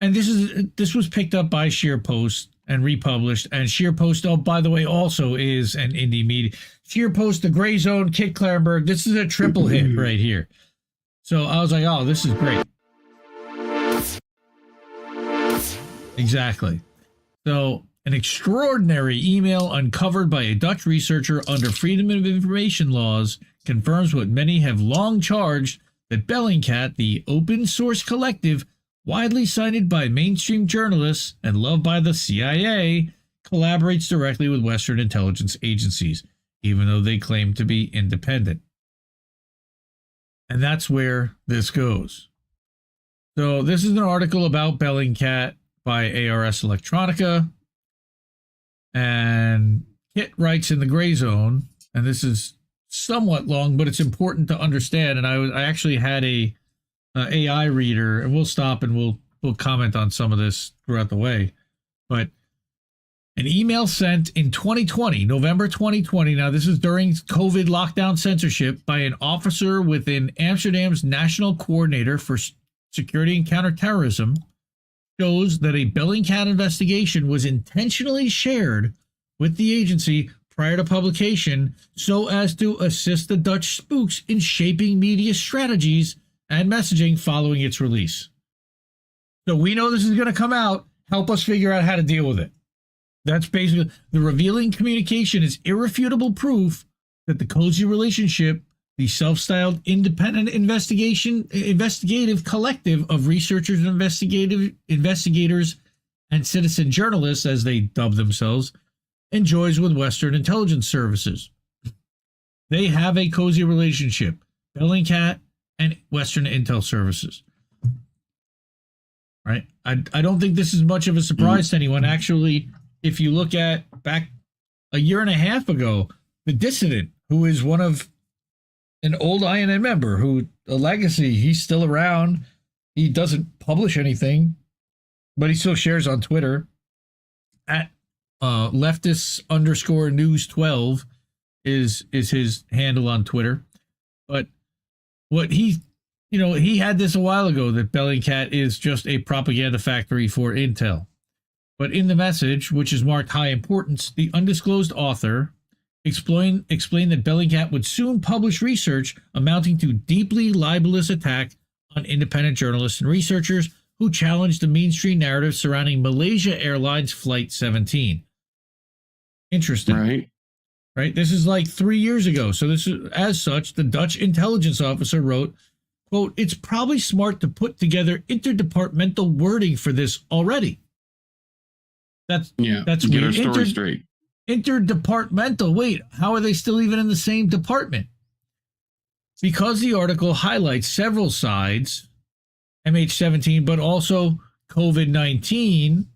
and this was picked up by ScheerPost and republished, and ScheerPost, oh, by the way, also is an indie media. ScheerPost, the Grayzone, Kit Klarenberg, this is a triple hit right here. So I was like, oh, this is great. Exactly. So an extraordinary email uncovered by a Dutch researcher under Freedom of Information laws confirms what many have long charged, that Bellingcat, the open source collective widely cited by mainstream journalists and loved by the CIA, collaborates directly with Western intelligence agencies, even though they claim to be independent. And that's where this goes. So this is an article about Bellingcat by ARS Electronica. And Kit writes in the Grayzone, and this is somewhat long, but it's important to understand. And I actually had a AI reader, and we'll stop and we'll comment on some of this throughout the way. But an email sent in 2020, November 2020. Now, this is during COVID lockdown censorship by an officer within Amsterdam's National Coordinator for Security and Counterterrorism, shows that a Bellingcat investigation was intentionally shared with the agency prior to publication so as to assist the Dutch spooks in shaping media strategies and messaging following its release. So we know this is going to come out. Help us figure out how to deal with it. That's basically the revealing communication is irrefutable proof that the cozy relationship, the self-styled independent investigative collective of researchers and investigators and citizen journalists, as they dub themselves, enjoys with Western intelligence services. They have a cozy relationship, Bellingcat and Western intel services. Right? I don't think this is much of a surprise to anyone. Actually, if you look at back a year and a half ago, the Dissident, who is one of an old INN member, who a legacy, he's still around. He doesn't publish anything, but he still shares on Twitter at leftist_news12 is his handle on Twitter. But what he had this a while ago, that Bellingcat is just a propaganda factory for intel. But in the message, which is marked high importance, the undisclosed author explained that Bellingcat would soon publish research amounting to deeply libelous attack on independent journalists and researchers who challenged the mainstream narrative surrounding Malaysia Airlines Flight 17. Interesting. Right? This is like 3 years ago. So this is, as such, the Dutch intelligence officer wrote, quote, "It's probably smart to put together interdepartmental wording for this already." That's get weird. our story straight. Interdepartmental. Wait, how are they still even in the same department? Because the article highlights several sides, MH17, but also COVID-19.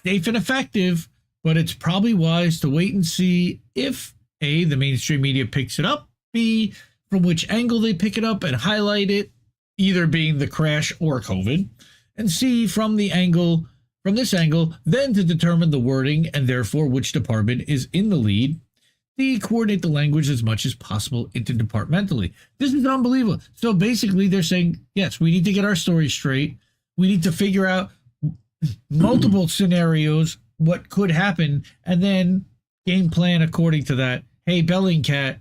Safe and effective, but it's probably wise to wait and see if A, the mainstream media picks it up, B, from which angle they pick it up and highlight it, either being the crash or COVID, and see from this angle, then to determine the wording and therefore which department is in the lead. D, coordinate the language as much as possible interdepartmentally. This is unbelievable. So basically they're saying, yes, we need to get our story straight. We need to figure out multiple scenarios, what could happen, and then game plan according to that. Hey, Bellingcat.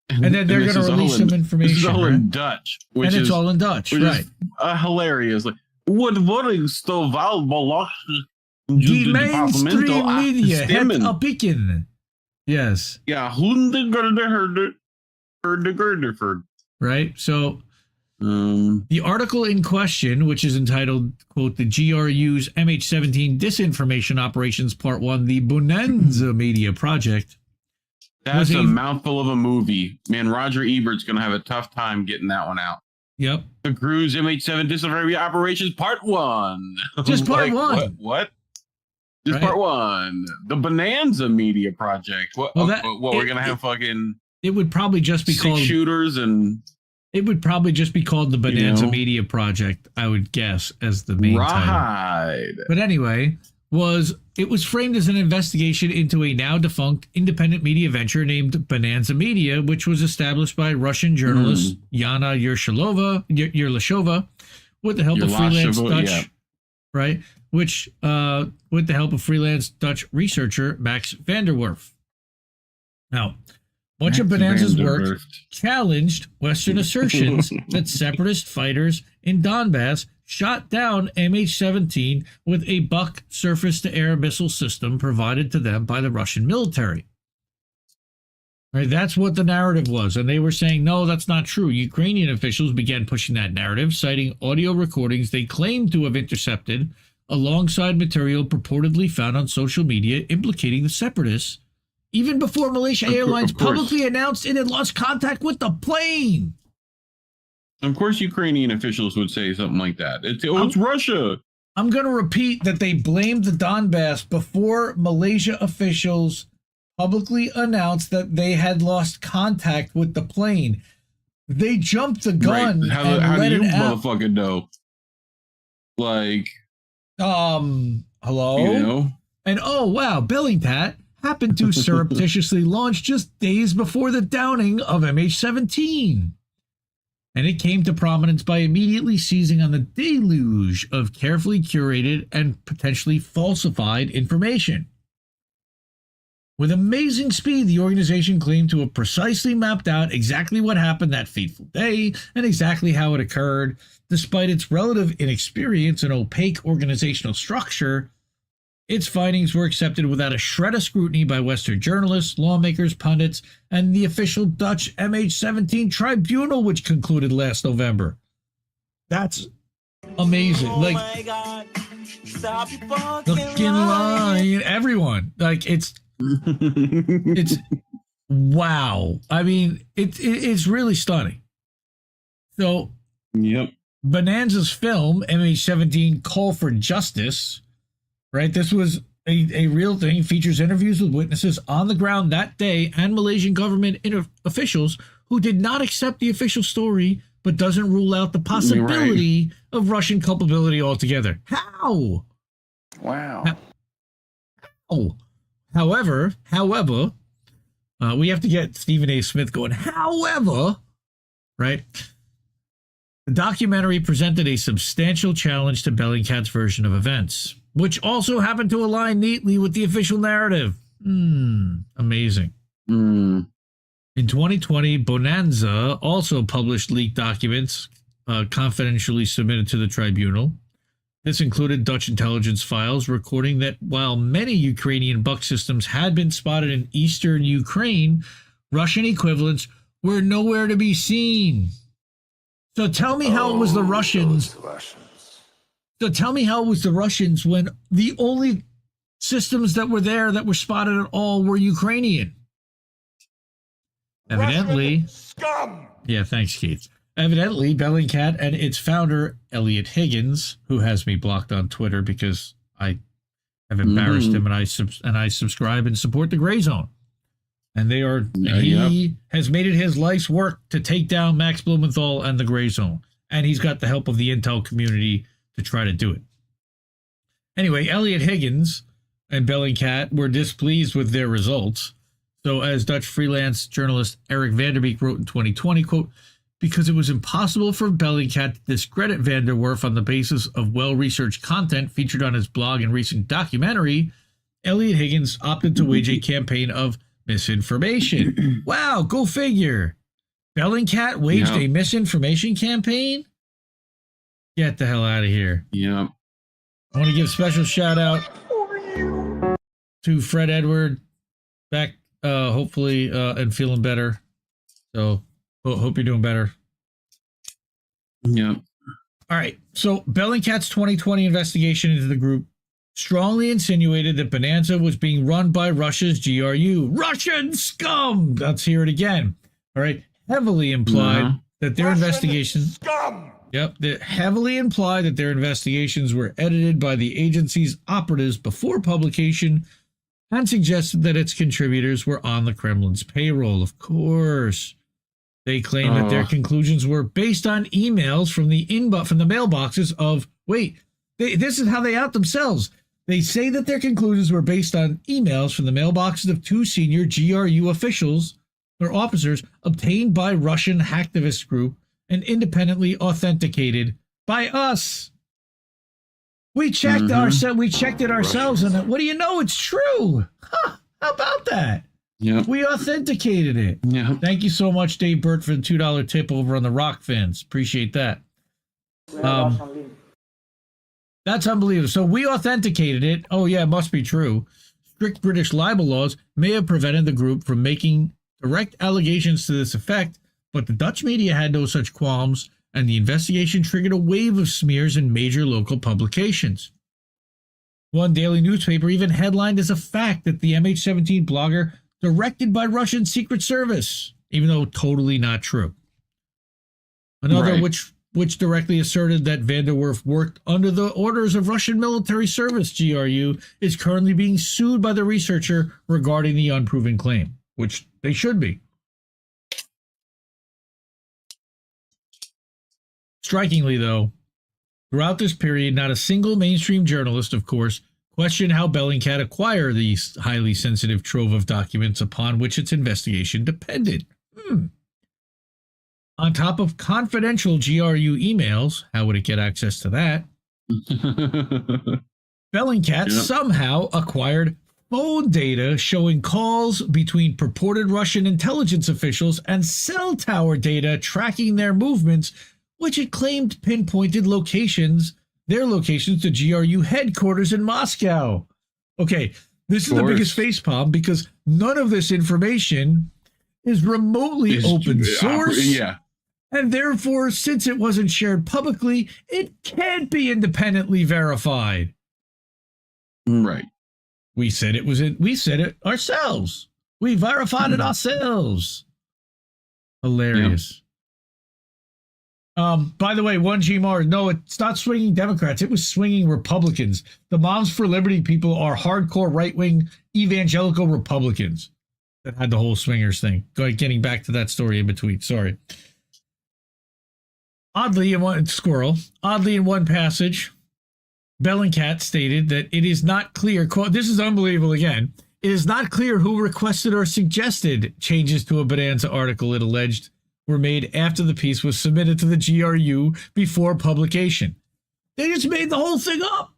And then they're going to release some information. This is all in Dutch. And it's all in Dutch, right. Hilarious. Like, what is so valuable? Die mainstream media het oppikken. Yes. Yeah. Right. So the article in question, which is entitled, quote, the GRU's MH17 Disinformation Operations Part 1, the Bonanza Media Project. That's a mouthful of a movie. Man, Roger Ebert's going to have a tough time getting that one out. Yep. The GRU's MH7 Disinformation Operations Part 1. Just Part 1. What? Just Part 1. The Bonanza Media Project. What we're going to have fucking... It would probably just be called... shooters and... It would probably just be called the Bonanza Media Project, I would guess, as the main title. But anyway, it was framed as an investigation into a now defunct independent media venture named Bonanza Media, which was established by Russian journalist Yana Yerlashova with the help of freelance Dutch, right? Which, with the help of freelance Dutch researcher Max van der Werf. Now, much of Bonanza's work challenged Western assertions that separatist fighters in Donbass shot down MH17 with a Buck surface-to-air missile system provided to them by the Russian military. Right, that's what the narrative was, and they were saying, no, that's not true. Ukrainian officials began pushing that narrative, citing audio recordings they claimed to have intercepted alongside material purportedly found on social media implicating the separatists, even before Malaysia Airlines publicly announced it had lost contact with the plane. Of course, Ukrainian officials would say something like that. It's Russia. I'm going to repeat that they blamed the Donbass before Malaysia officials publicly announced that they had lost contact with the plane. They jumped the gun and how let do you it out. motherfucking know? Like, hello? You know? And oh, wow, Bellingcat happened to surreptitiously launch just days before the downing of MH17. And it came to prominence by immediately seizing on the deluge of carefully curated and potentially falsified information. With amazing speed, the organization claimed to have precisely mapped out exactly what happened that fateful day and exactly how it occurred. Despite its relative inexperience and opaque organizational structure, its findings were accepted without a shred of scrutiny by Western journalists, lawmakers, pundits, and the official Dutch MH17 tribunal, which concluded last November. That's amazing. Oh like, my God. Stop your fucking lying. Everyone. Like, it's wow. I mean, it's really stunning. So, yep. Bonanza's film, MH17 Call for Justice, right? This was a real thing, features interviews with witnesses on the ground that day and Malaysian government officials who did not accept the official story, but doesn't rule out the possibility of Russian culpability altogether. How? Wow. How? However, we have to get Stephen A. Smith going. However, right? The documentary presented a substantial challenge to Bellingcat's version of events, which also happened to align neatly with the official narrative. Amazing. In 2020, Bonanza also published leaked documents confidentially submitted to the tribunal. This included Dutch intelligence files recording that while many Ukrainian Buck systems had been spotted in eastern Ukraine, Russian equivalents were nowhere to be seen. So tell me how it was the Russians. So tell me how it was the Russians when the only systems that were there that were spotted at all were Ukrainian. Evidently. Scum! Yeah, thanks, Keith. Evidently, Bellingcat and its founder, Elliot Higgins, who has me blocked on Twitter because I have embarrassed him and I subscribe and support the Grayzone. And he has made it his life's work to take down Max Blumenthal and the Grayzone. And he's got the help of the intel community to try to do it. Anyway, Elliot Higgins and Bellingcat were displeased with their results. So as Dutch freelance journalist Eric Vanderbeek wrote in 2020, quote, because it was impossible for Bellingcat to discredit Van der Werf on the basis of well-researched content featured on his blog and recent documentary, Elliot Higgins opted to wage a campaign of misinformation. Wow, go figure. Bellingcat waged a misinformation campaign? Get the hell out of here. Yeah. I want to give a special shout out to Fred Edward, back hopefully and feeling better. So hope you're doing better. Yeah. All right. So Bellingcat's 2020 investigation into the group strongly insinuated that Bonanza was being run by Russia's GRU. Russian scum! Let's hear it again. All right. Heavily implied that their investigations... Scum! Yep. That heavily implied that their investigations were edited by the agency's operatives before publication and suggested that its contributors were on the Kremlin's payroll. Of course. They claim that their conclusions were based on emails from the mailboxes of... Wait, this is how they out themselves. They say that their conclusions were based on emails from the mailboxes of two senior GRU officials or officers obtained by Russian hacktivist group and independently authenticated by us. We checked we checked it ourselves, and what do you know? It's true. Huh, how about that? Yeah. We authenticated it. Yeah. Thank you so much, Dave Burt, for the $2 tip over on the Rock Fins. Appreciate that. That's unbelievable. So we authenticated it. Oh, yeah, it must be true. Strict British libel laws may have prevented the group from making direct allegations to this effect, but the Dutch media had no such qualms, and the investigation triggered a wave of smears in major local publications. One daily newspaper even headlined as a fact that the MH17 blogger directed by Russian Secret Service, even though totally not true. Another which directly asserted that Van der Werf worked under the orders of Russian military service, GRU, is currently being sued by the researcher regarding the unproven claim, which they should be. Strikingly, though, throughout this period, not a single mainstream journalist, of course, questioned how Bellingcat acquired these highly sensitive trove of documents upon which its investigation depended. On top of confidential GRU emails, how would it get access to that? Bellingcat somehow acquired phone data showing calls between purported Russian intelligence officials and cell tower data tracking their movements, which it claimed pinpointed their locations to GRU headquarters in Moscow. Okay, this is the biggest facepalm because none of this information is remotely open source. Yeah. And therefore, since it wasn't shared publicly, it can't be independently verified. Right. We said it ourselves. We verified it ourselves. Hilarious. By the way, 1G Mars, no, it's not swinging Democrats. It was swinging Republicans. The Moms for Liberty people are hardcore right-wing evangelical Republicans that had the whole swingers thing. Getting back to that story in between. Sorry. Oddly, in one passage, Bellingcat stated that it is not clear, quote, this is unbelievable again, it is not clear who requested or suggested changes to a Bonanza article it alleged were made after the piece was submitted to the GRU before publication. They just made the whole thing up.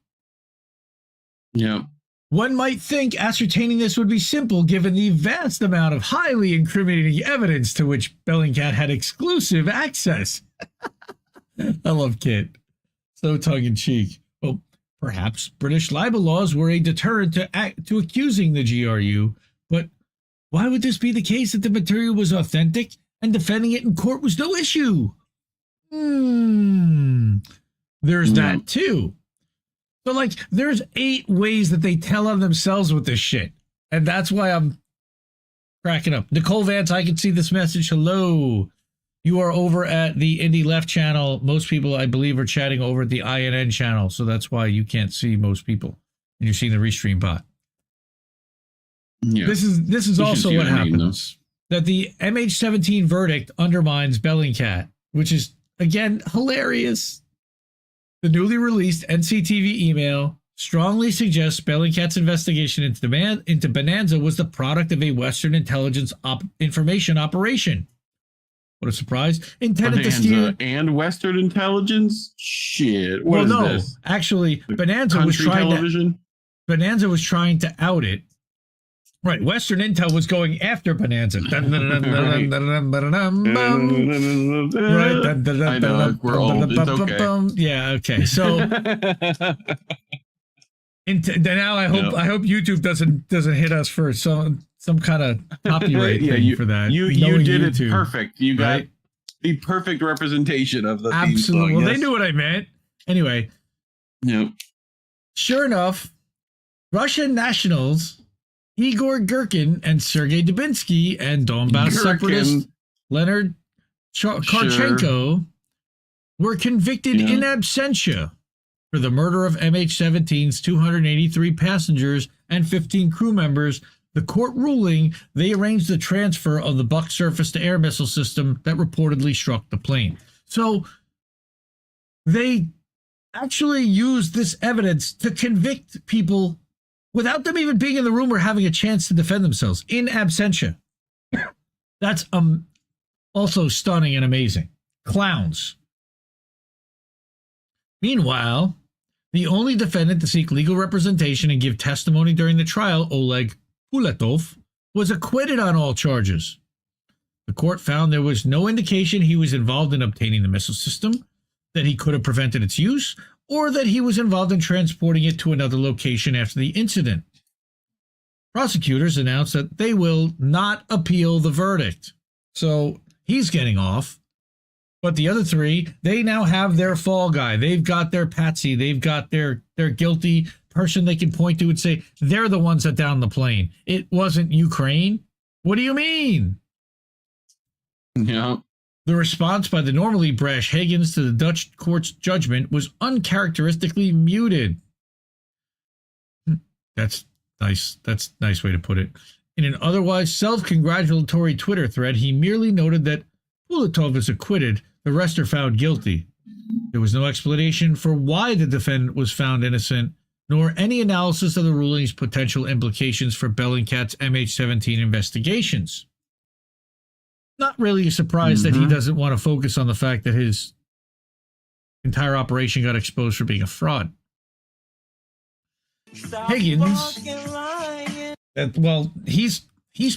Yeah. One might think ascertaining this would be simple given the vast amount of highly incriminating evidence to which Bellingcat had exclusive access. I love Kit. So tongue-in-cheek. Well, perhaps British libel laws were a deterrent to accusing the GRU, but why would this be the case that the material was authentic and defending it in court was no issue? There's that too. So, there's 8 ways that they tell on themselves with this shit. And that's why I'm cracking up. Nicole Vance, I can see this message. Hello. You are over at the Indie Left channel. Most people, I believe, are chatting over at the INN channel. So that's why you can't see most people. And you're seeing the restream bot. Yeah. This is also what happens. That the MH17 verdict undermines Bellingcat, which is, again, hilarious. The newly released NCTV email strongly suggests Bellingcat's investigation into Bonanza was the product of a Western intelligence information operation. What a surprise. Intended to steal... And Western intelligence? Shit. What is this? Actually, Bonanza was trying to out it. Right, Western Intel was going after Bonanza. I know, we're old. It's okay. Yeah, okay. So now I hope YouTube doesn't hit us for some kind of copyright thing for that. You did YouTube. It perfect. You got the perfect representation of the theme song. Well, they knew what I meant. Anyway. Yep. Sure enough, Russian nationals Igor Girkin and Sergei Dubinsky and Donbass separatist Leonard Karchenko were convicted in absentia for the murder of MH17's 283 passengers and 15 crew members. The court ruling, they arranged the transfer of the Buck surface-to-air missile system that reportedly struck the plane. So they actually used this evidence to convict people without them even being in the room or having a chance to defend themselves in absentia. That's also stunning and amazing. Clowns. Meanwhile, the only defendant to seek legal representation and give testimony during the trial, Oleg Pulatov, was acquitted on all charges. The court found there was no indication he was involved in obtaining the missile system, that he could have prevented its use, or that he was involved in transporting it to another location after the incident. Prosecutors announced that they will not appeal the verdict. So he's getting off. But the other three, they now have their fall guy. They've got their patsy. They've got their guilty person they can point to and say, they're the ones that downed the plane. It wasn't Ukraine. What do you mean? Yeah. The response by the normally brash Higgins to the Dutch court's judgment was uncharacteristically muted. That's nice. That's a nice way to put it. In an otherwise self-congratulatory Twitter thread, he merely noted that Pulatov is acquitted. The rest are found guilty. There was no explanation for why the defendant was found innocent, nor any analysis of the ruling's potential implications for Bellingcat's MH17 investigations. Not really a surprise that he doesn't want to focus on the fact that his entire operation got exposed for being a fraud. Higgins, well, he's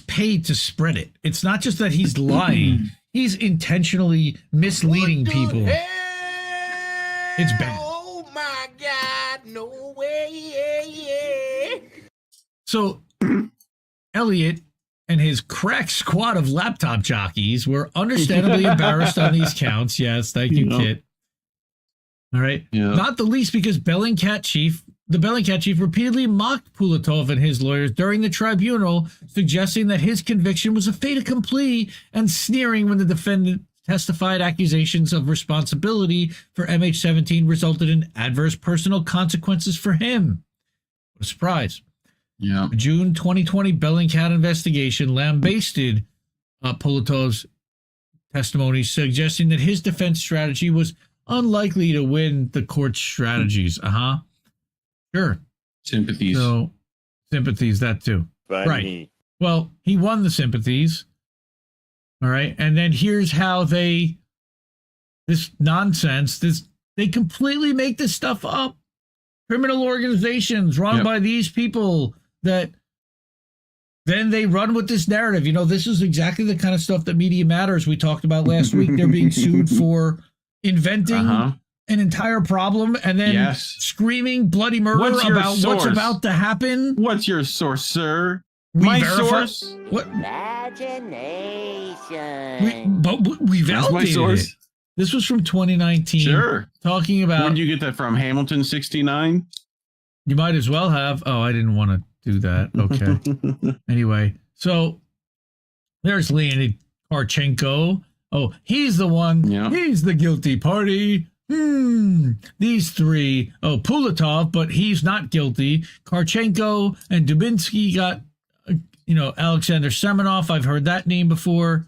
paid to spread it. It's not just that he's lying. He's intentionally misleading people. It's bad. Oh my God, no way. So, Elliot and his crack squad of laptop jockeys were understandably embarrassed on these counts. Yes, thank you, Kit. All right. Yeah. Not the least because the Bellingcat chief repeatedly mocked Pulatov and his lawyers during the tribunal, suggesting that his conviction was a fait accompli and sneering when the defendant testified accusations of responsibility for MH17 resulted in adverse personal consequences for him. What a surprise. Yeah. The June 2020 Bellingcat investigation lambasted Pulatov's testimony, suggesting that his defense strategy was unlikely to win the court's strategies. Sure. Sympathies. So, sympathies, that too. Funny. Right. Well, he won the sympathies. All right. And then here's how this nonsense, they completely make this stuff up. Criminal organizations run by these people that then they run with this narrative. You know, this is exactly the kind of stuff that Media Matters we talked about last week. They're being sued for inventing an entire problem and then screaming bloody murder about what's about to happen. What's your source, sir? My source? What? Imagination. We validated it. This was from 2019. Sure. Talking about... Where did you get that from? Hamilton 69? You might as well have. Oh, I didn't want to do that. Okay. Anyway, so there's Leonid Karchenko. Oh, he's the one. Yeah. He's the guilty party. These three. Oh, Pulatov, but he's not guilty. Karchenko and Dubinsky got, Alexander Semenov. I've heard that name before.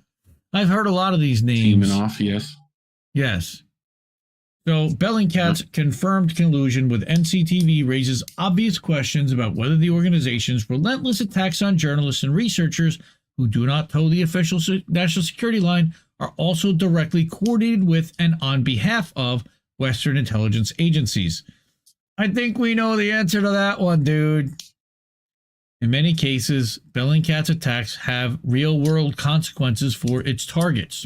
I've heard a lot of these names. Semenov, yes. Yes. So Bellingcat's confirmed collusion with NCTV raises obvious questions about whether the organization's relentless attacks on journalists and researchers who do not toe the official national security line are also directly coordinated with and on behalf of Western intelligence agencies. I think we know the answer to that one, dude. In many cases, Bellingcat's attacks have real-world consequences for its targets.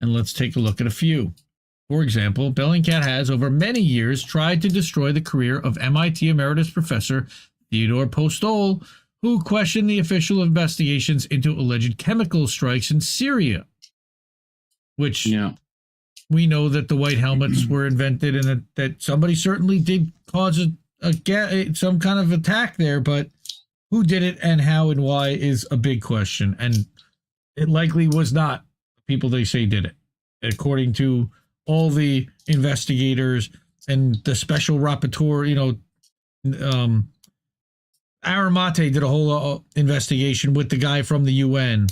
And let's take a look at a few. For example, Bellingcat has, over many years, tried to destroy the career of MIT Emeritus Professor Theodore Postol, who questioned the official investigations into alleged chemical strikes in Syria, which we know that the white helmets were invented and that somebody certainly did cause some kind of attack there, but who did it and how and why is a big question. And it likely was not people they say did it, according to all the investigators and the special rapporteur. Aramate did a whole investigation with the guy from the UN.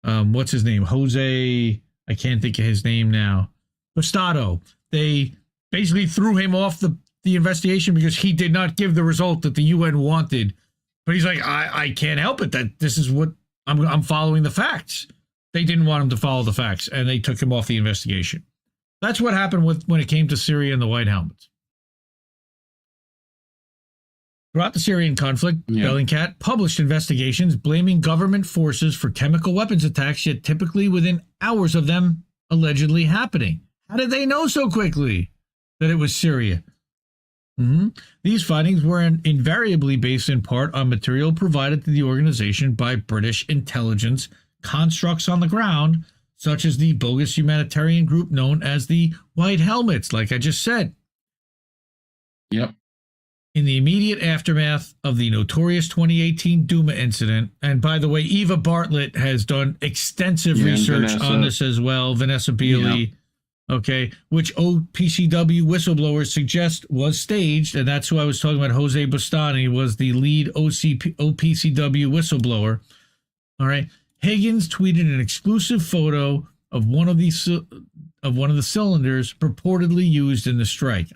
What's his name? Jose, I can't think of his name now. Bostado. They basically threw him off the investigation because he did not give the result that the UN wanted. But he's like, I can't help it. That this is what I'm following the facts. They didn't want him to follow the facts, and they took him off the investigation. That's what happened when it came to Syria and the white helmets. Throughout the Syrian conflict, Bellingcat published investigations blaming government forces for chemical weapons attacks, yet typically within hours of them allegedly happening. How did they know so quickly that it was Syria? These findings were invariably based in part on material provided to the organization by British intelligence constructs on the ground, such as the bogus humanitarian group known as the White Helmets, like I just said. In the immediate aftermath of the notorious 2018 Duma incident, and by the way, Eva Bartlett has done extensive research on this as well, Vanessa Bealey, which OPCW whistleblowers suggest was staged, and that's who I was talking about. Jose Bustani was the lead OPCW whistleblower. All right. Higgins tweeted an exclusive photo of one of the cylinders purportedly used in the strike.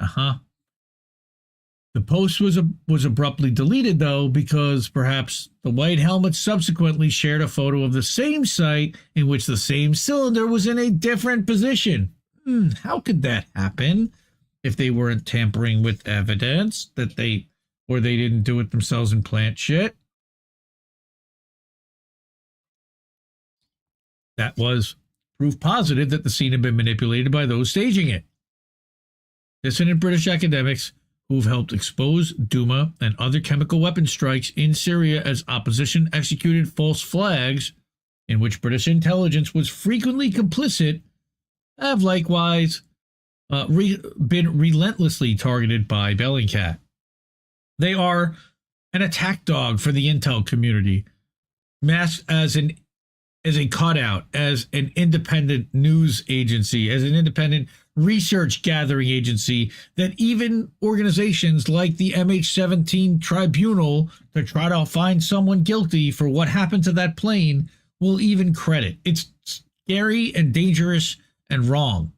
The post was abruptly deleted, though, because perhaps the White Helmets subsequently shared a photo of the same site in which the same cylinder was in a different position. How could that happen if they weren't tampering with evidence or they didn't do it themselves and plant shit? That was proof positive that the scene had been manipulated by those staging it. Dissident British academics who've helped expose Duma and other chemical weapon strikes in Syria as opposition executed false flags in which British intelligence was frequently complicit have likewise been relentlessly targeted by Bellingcat. They are an attack dog for the intel community, masked as a cutout, as an independent news agency, as an independent research gathering agency that even organizations like the MH17 Tribunal to try to find someone guilty for what happened to that plane will even credit. It's scary and dangerous and wrong.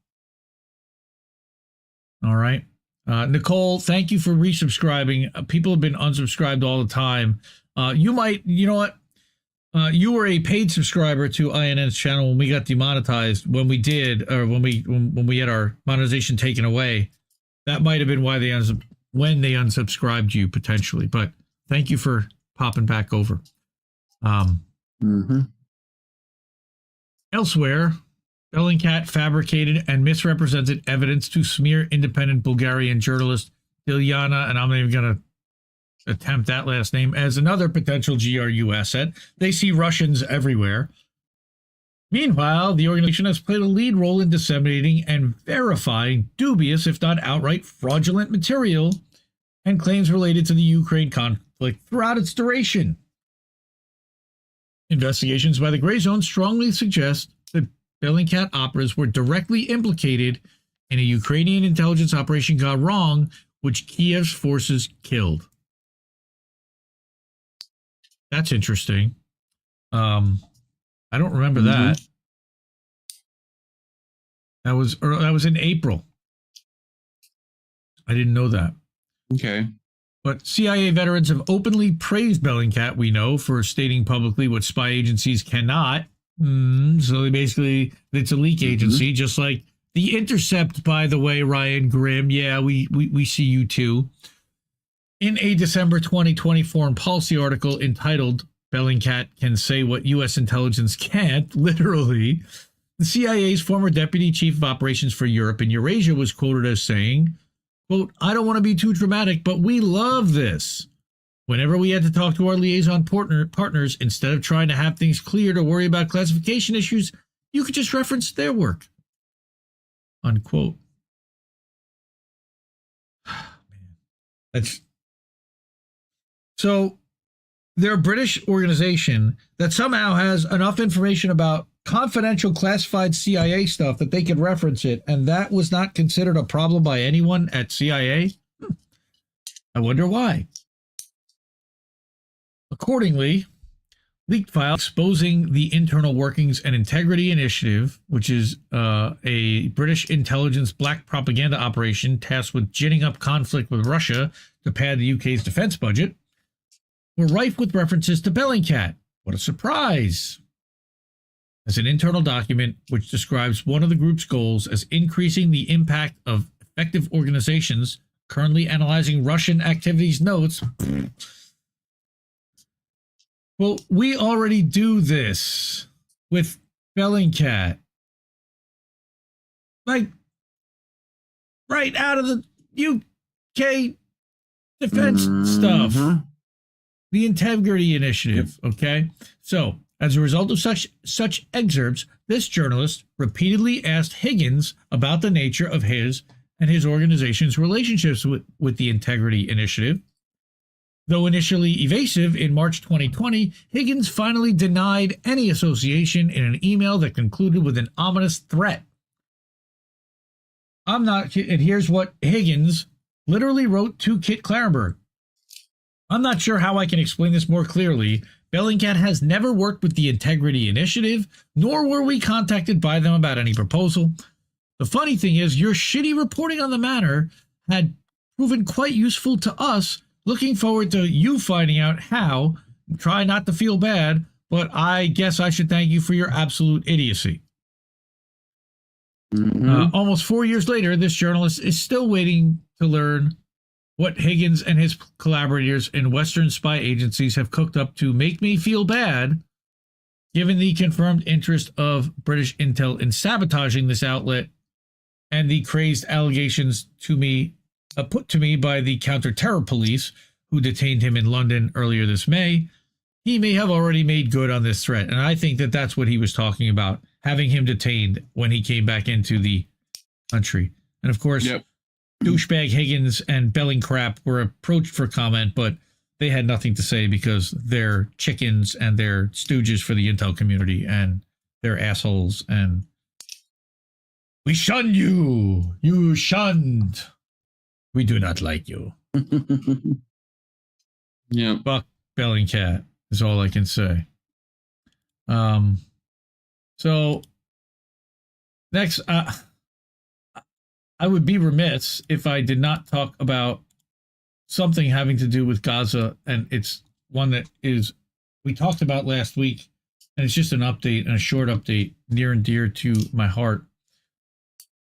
All right. Nicole, thank you for resubscribing. People have been unsubscribed all the time. You know what? You were a paid subscriber to INN's channel when we got demonetized. When we had our monetization taken away, that might have been why when they unsubscribed you potentially. But thank you for popping back over. Elsewhere, Bellingcat fabricated and misrepresented evidence to smear independent Bulgarian journalist Dilyana, and I'm not even going to attempt that last name, as another potential GRU asset. They see Russians everywhere. Meanwhile, the organization has played a lead role in disseminating and verifying dubious, if not outright fraudulent material and claims related to the Ukraine conflict throughout its duration. Investigations by the Grayzone strongly suggest that Bellingcat operatives were directly implicated in a Ukrainian intelligence operation gone wrong, which Kiev's forces killed. That's interesting. I don't remember that. That was in April. I didn't know that. Okay. But CIA veterans have openly praised Bellingcat, we know, for stating publicly what spy agencies cannot. So they basically, it's a leak agency, just like The Intercept, by the way, Ryan Grimm. Yeah, we see you too. In a December 2020 Foreign Policy article entitled Bellingcat Can Say What U.S. Intelligence Can't, literally, the CIA's former deputy chief of operations for Europe and Eurasia was quoted as saying, quote, I don't want to be too dramatic, but we love this. Whenever we had to talk to our liaison partners, instead of trying to have things cleared or worry about classification issues, you could just reference their work. Unquote. That's so they're a British organization that somehow has enough information about confidential classified CIA stuff that they could reference it, and that was not considered a problem by anyone at CIA? I wonder why. Accordingly, leaked file exposing the Internal Workings and Integrity Initiative, which is a British intelligence black propaganda operation tasked with ginning up conflict with Russia to pad the UK's defense budget, were rife with references to Bellingcat. What a surprise! As an internal document which describes one of the group's goals as increasing the impact of effective organizations currently analyzing Russian activities notes. Well, we already do this with Bellingcat. Like, right out of the UK defense stuff. The Integrity Initiative, okay? So, as a result of such excerpts, this journalist repeatedly asked Higgins about the nature of his and his organization's relationships with the Integrity Initiative. Though initially evasive, in March 2020, Higgins finally denied any association in an email that concluded with an ominous threat. And here's what Higgins literally wrote to Kit Klarenberg. I'm not sure how I can explain this more clearly. Bellingcat has never worked with the Integrity Initiative, nor were we contacted by them about any proposal. The funny thing is, your shitty reporting on the matter had proven quite useful to us. Looking forward to you finding out how. Try not to feel bad, but I guess I should thank you for your absolute idiocy. Almost 4 years later, this journalist is still waiting to learn what Higgins and his collaborators in Western spy agencies have cooked up to make me feel bad, given the confirmed interest of British intel in sabotaging this outlet and the crazed allegations to me put to me by the counter-terror police who detained him in London earlier this May. He may have already made good on this threat, and I think that that's what he was talking about, having him detained when he came back into the country. And of course, douchebag Higgins and Bellingcrap were approached for comment, but they had nothing to say because they're chickens and they're stooges for the intel community and they're assholes. And we shun you. You shunned. We do not like you. Fuck Bellingcat is all I can say. So next, I would be remiss if I did not talk about something having to do with Gaza, and it's one that is we talked about last week, and it's just an update and a short update near and dear to my heart,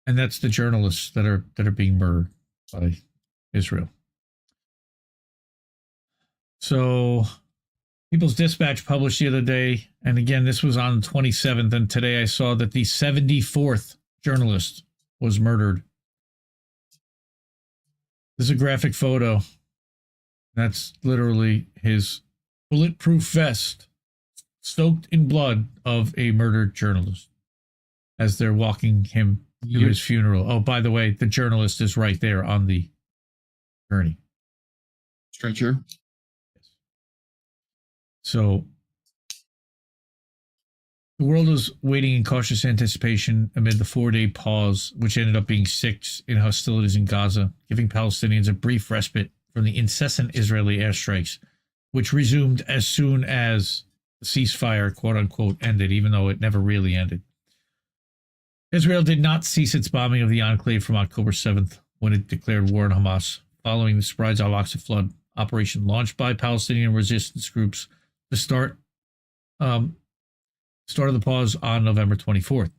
and that's the journalists that are being murdered by Israel. So, People's Dispatch published the other day, and again, this was on the 27th, and today I saw that the 74th journalist was murdered. This is a graphic photo. That's literally his bulletproof vest soaked in blood of a murdered journalist as they're walking him to his funeral. Oh, by the way, the journalist is right there on the gurney. Stretcher. So the world was waiting in cautious anticipation amid the 4-day pause, which ended up being 6 in hostilities in Gaza, giving Palestinians a brief respite from the incessant Israeli airstrikes, which resumed as soon as the ceasefire, quote unquote, ended, even though it never really ended. Israel did not cease its bombing of the enclave from October 7th, when it declared war on Hamas following the surprise Al-Aqsa flood operation launched by Palestinian resistance groups to start of the pause on November 24th.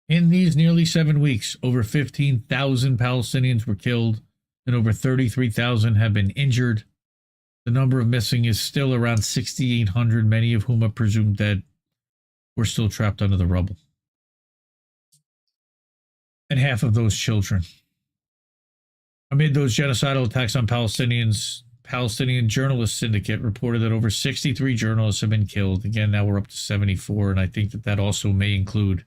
In these nearly 7 weeks, over 15,000 Palestinians were killed and over 33,000 have been injured. The number of missing is still around 6,800, many of whom are presumed dead or still trapped under the rubble. And half of those children. Amid those genocidal attacks on Palestinians, Palestinian Journalist Syndicate reported that over 63 journalists have been killed. Again, now we're up to 74, and I think that also may include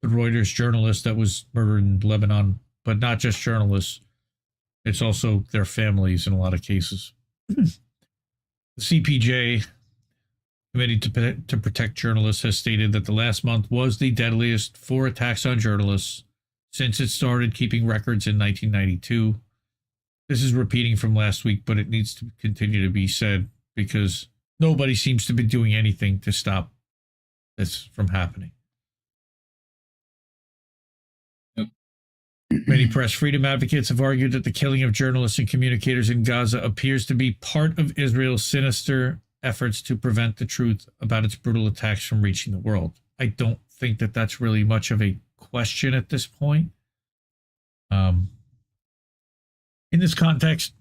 the Reuters journalist that was murdered in Lebanon, but not just journalists. It's also their families in a lot of cases. The CPJ, Committee to Protect Journalists, has stated that the last month was the deadliest for attacks on journalists since it started keeping records in 1992. This is repeating from last week, but it needs to continue to be said because nobody seems to be doing anything to stop this from happening. Many press freedom advocates have argued that the killing of journalists and communicators in Gaza appears to be part of Israel's sinister efforts to prevent the truth about its brutal attacks from reaching the world. I don't think that that's really much of a question at this point. In this context,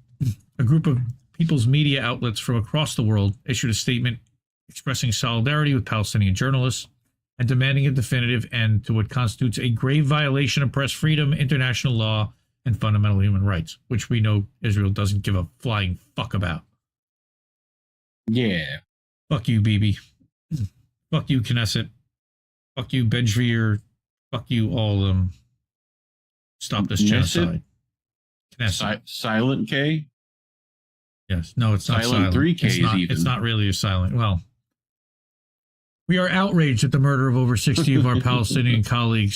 a group of people's media outlets from across the world issued a statement expressing solidarity with Palestinian journalists and demanding a definitive end to what constitutes a grave violation of press freedom, international law, and fundamental human rights, which we know Israel doesn't give a flying fuck about. Yeah. Fuck you, Bibi. Fuck you, Knesset. Fuck you, Ben-Gvir. Fuck you, all of them. Stop this genocide. Knesset. Silent K? Yes. No, it's not silent. 3 Ks it's not really a silent. Well, we are outraged at the murder of over 60 of our Palestinian colleagues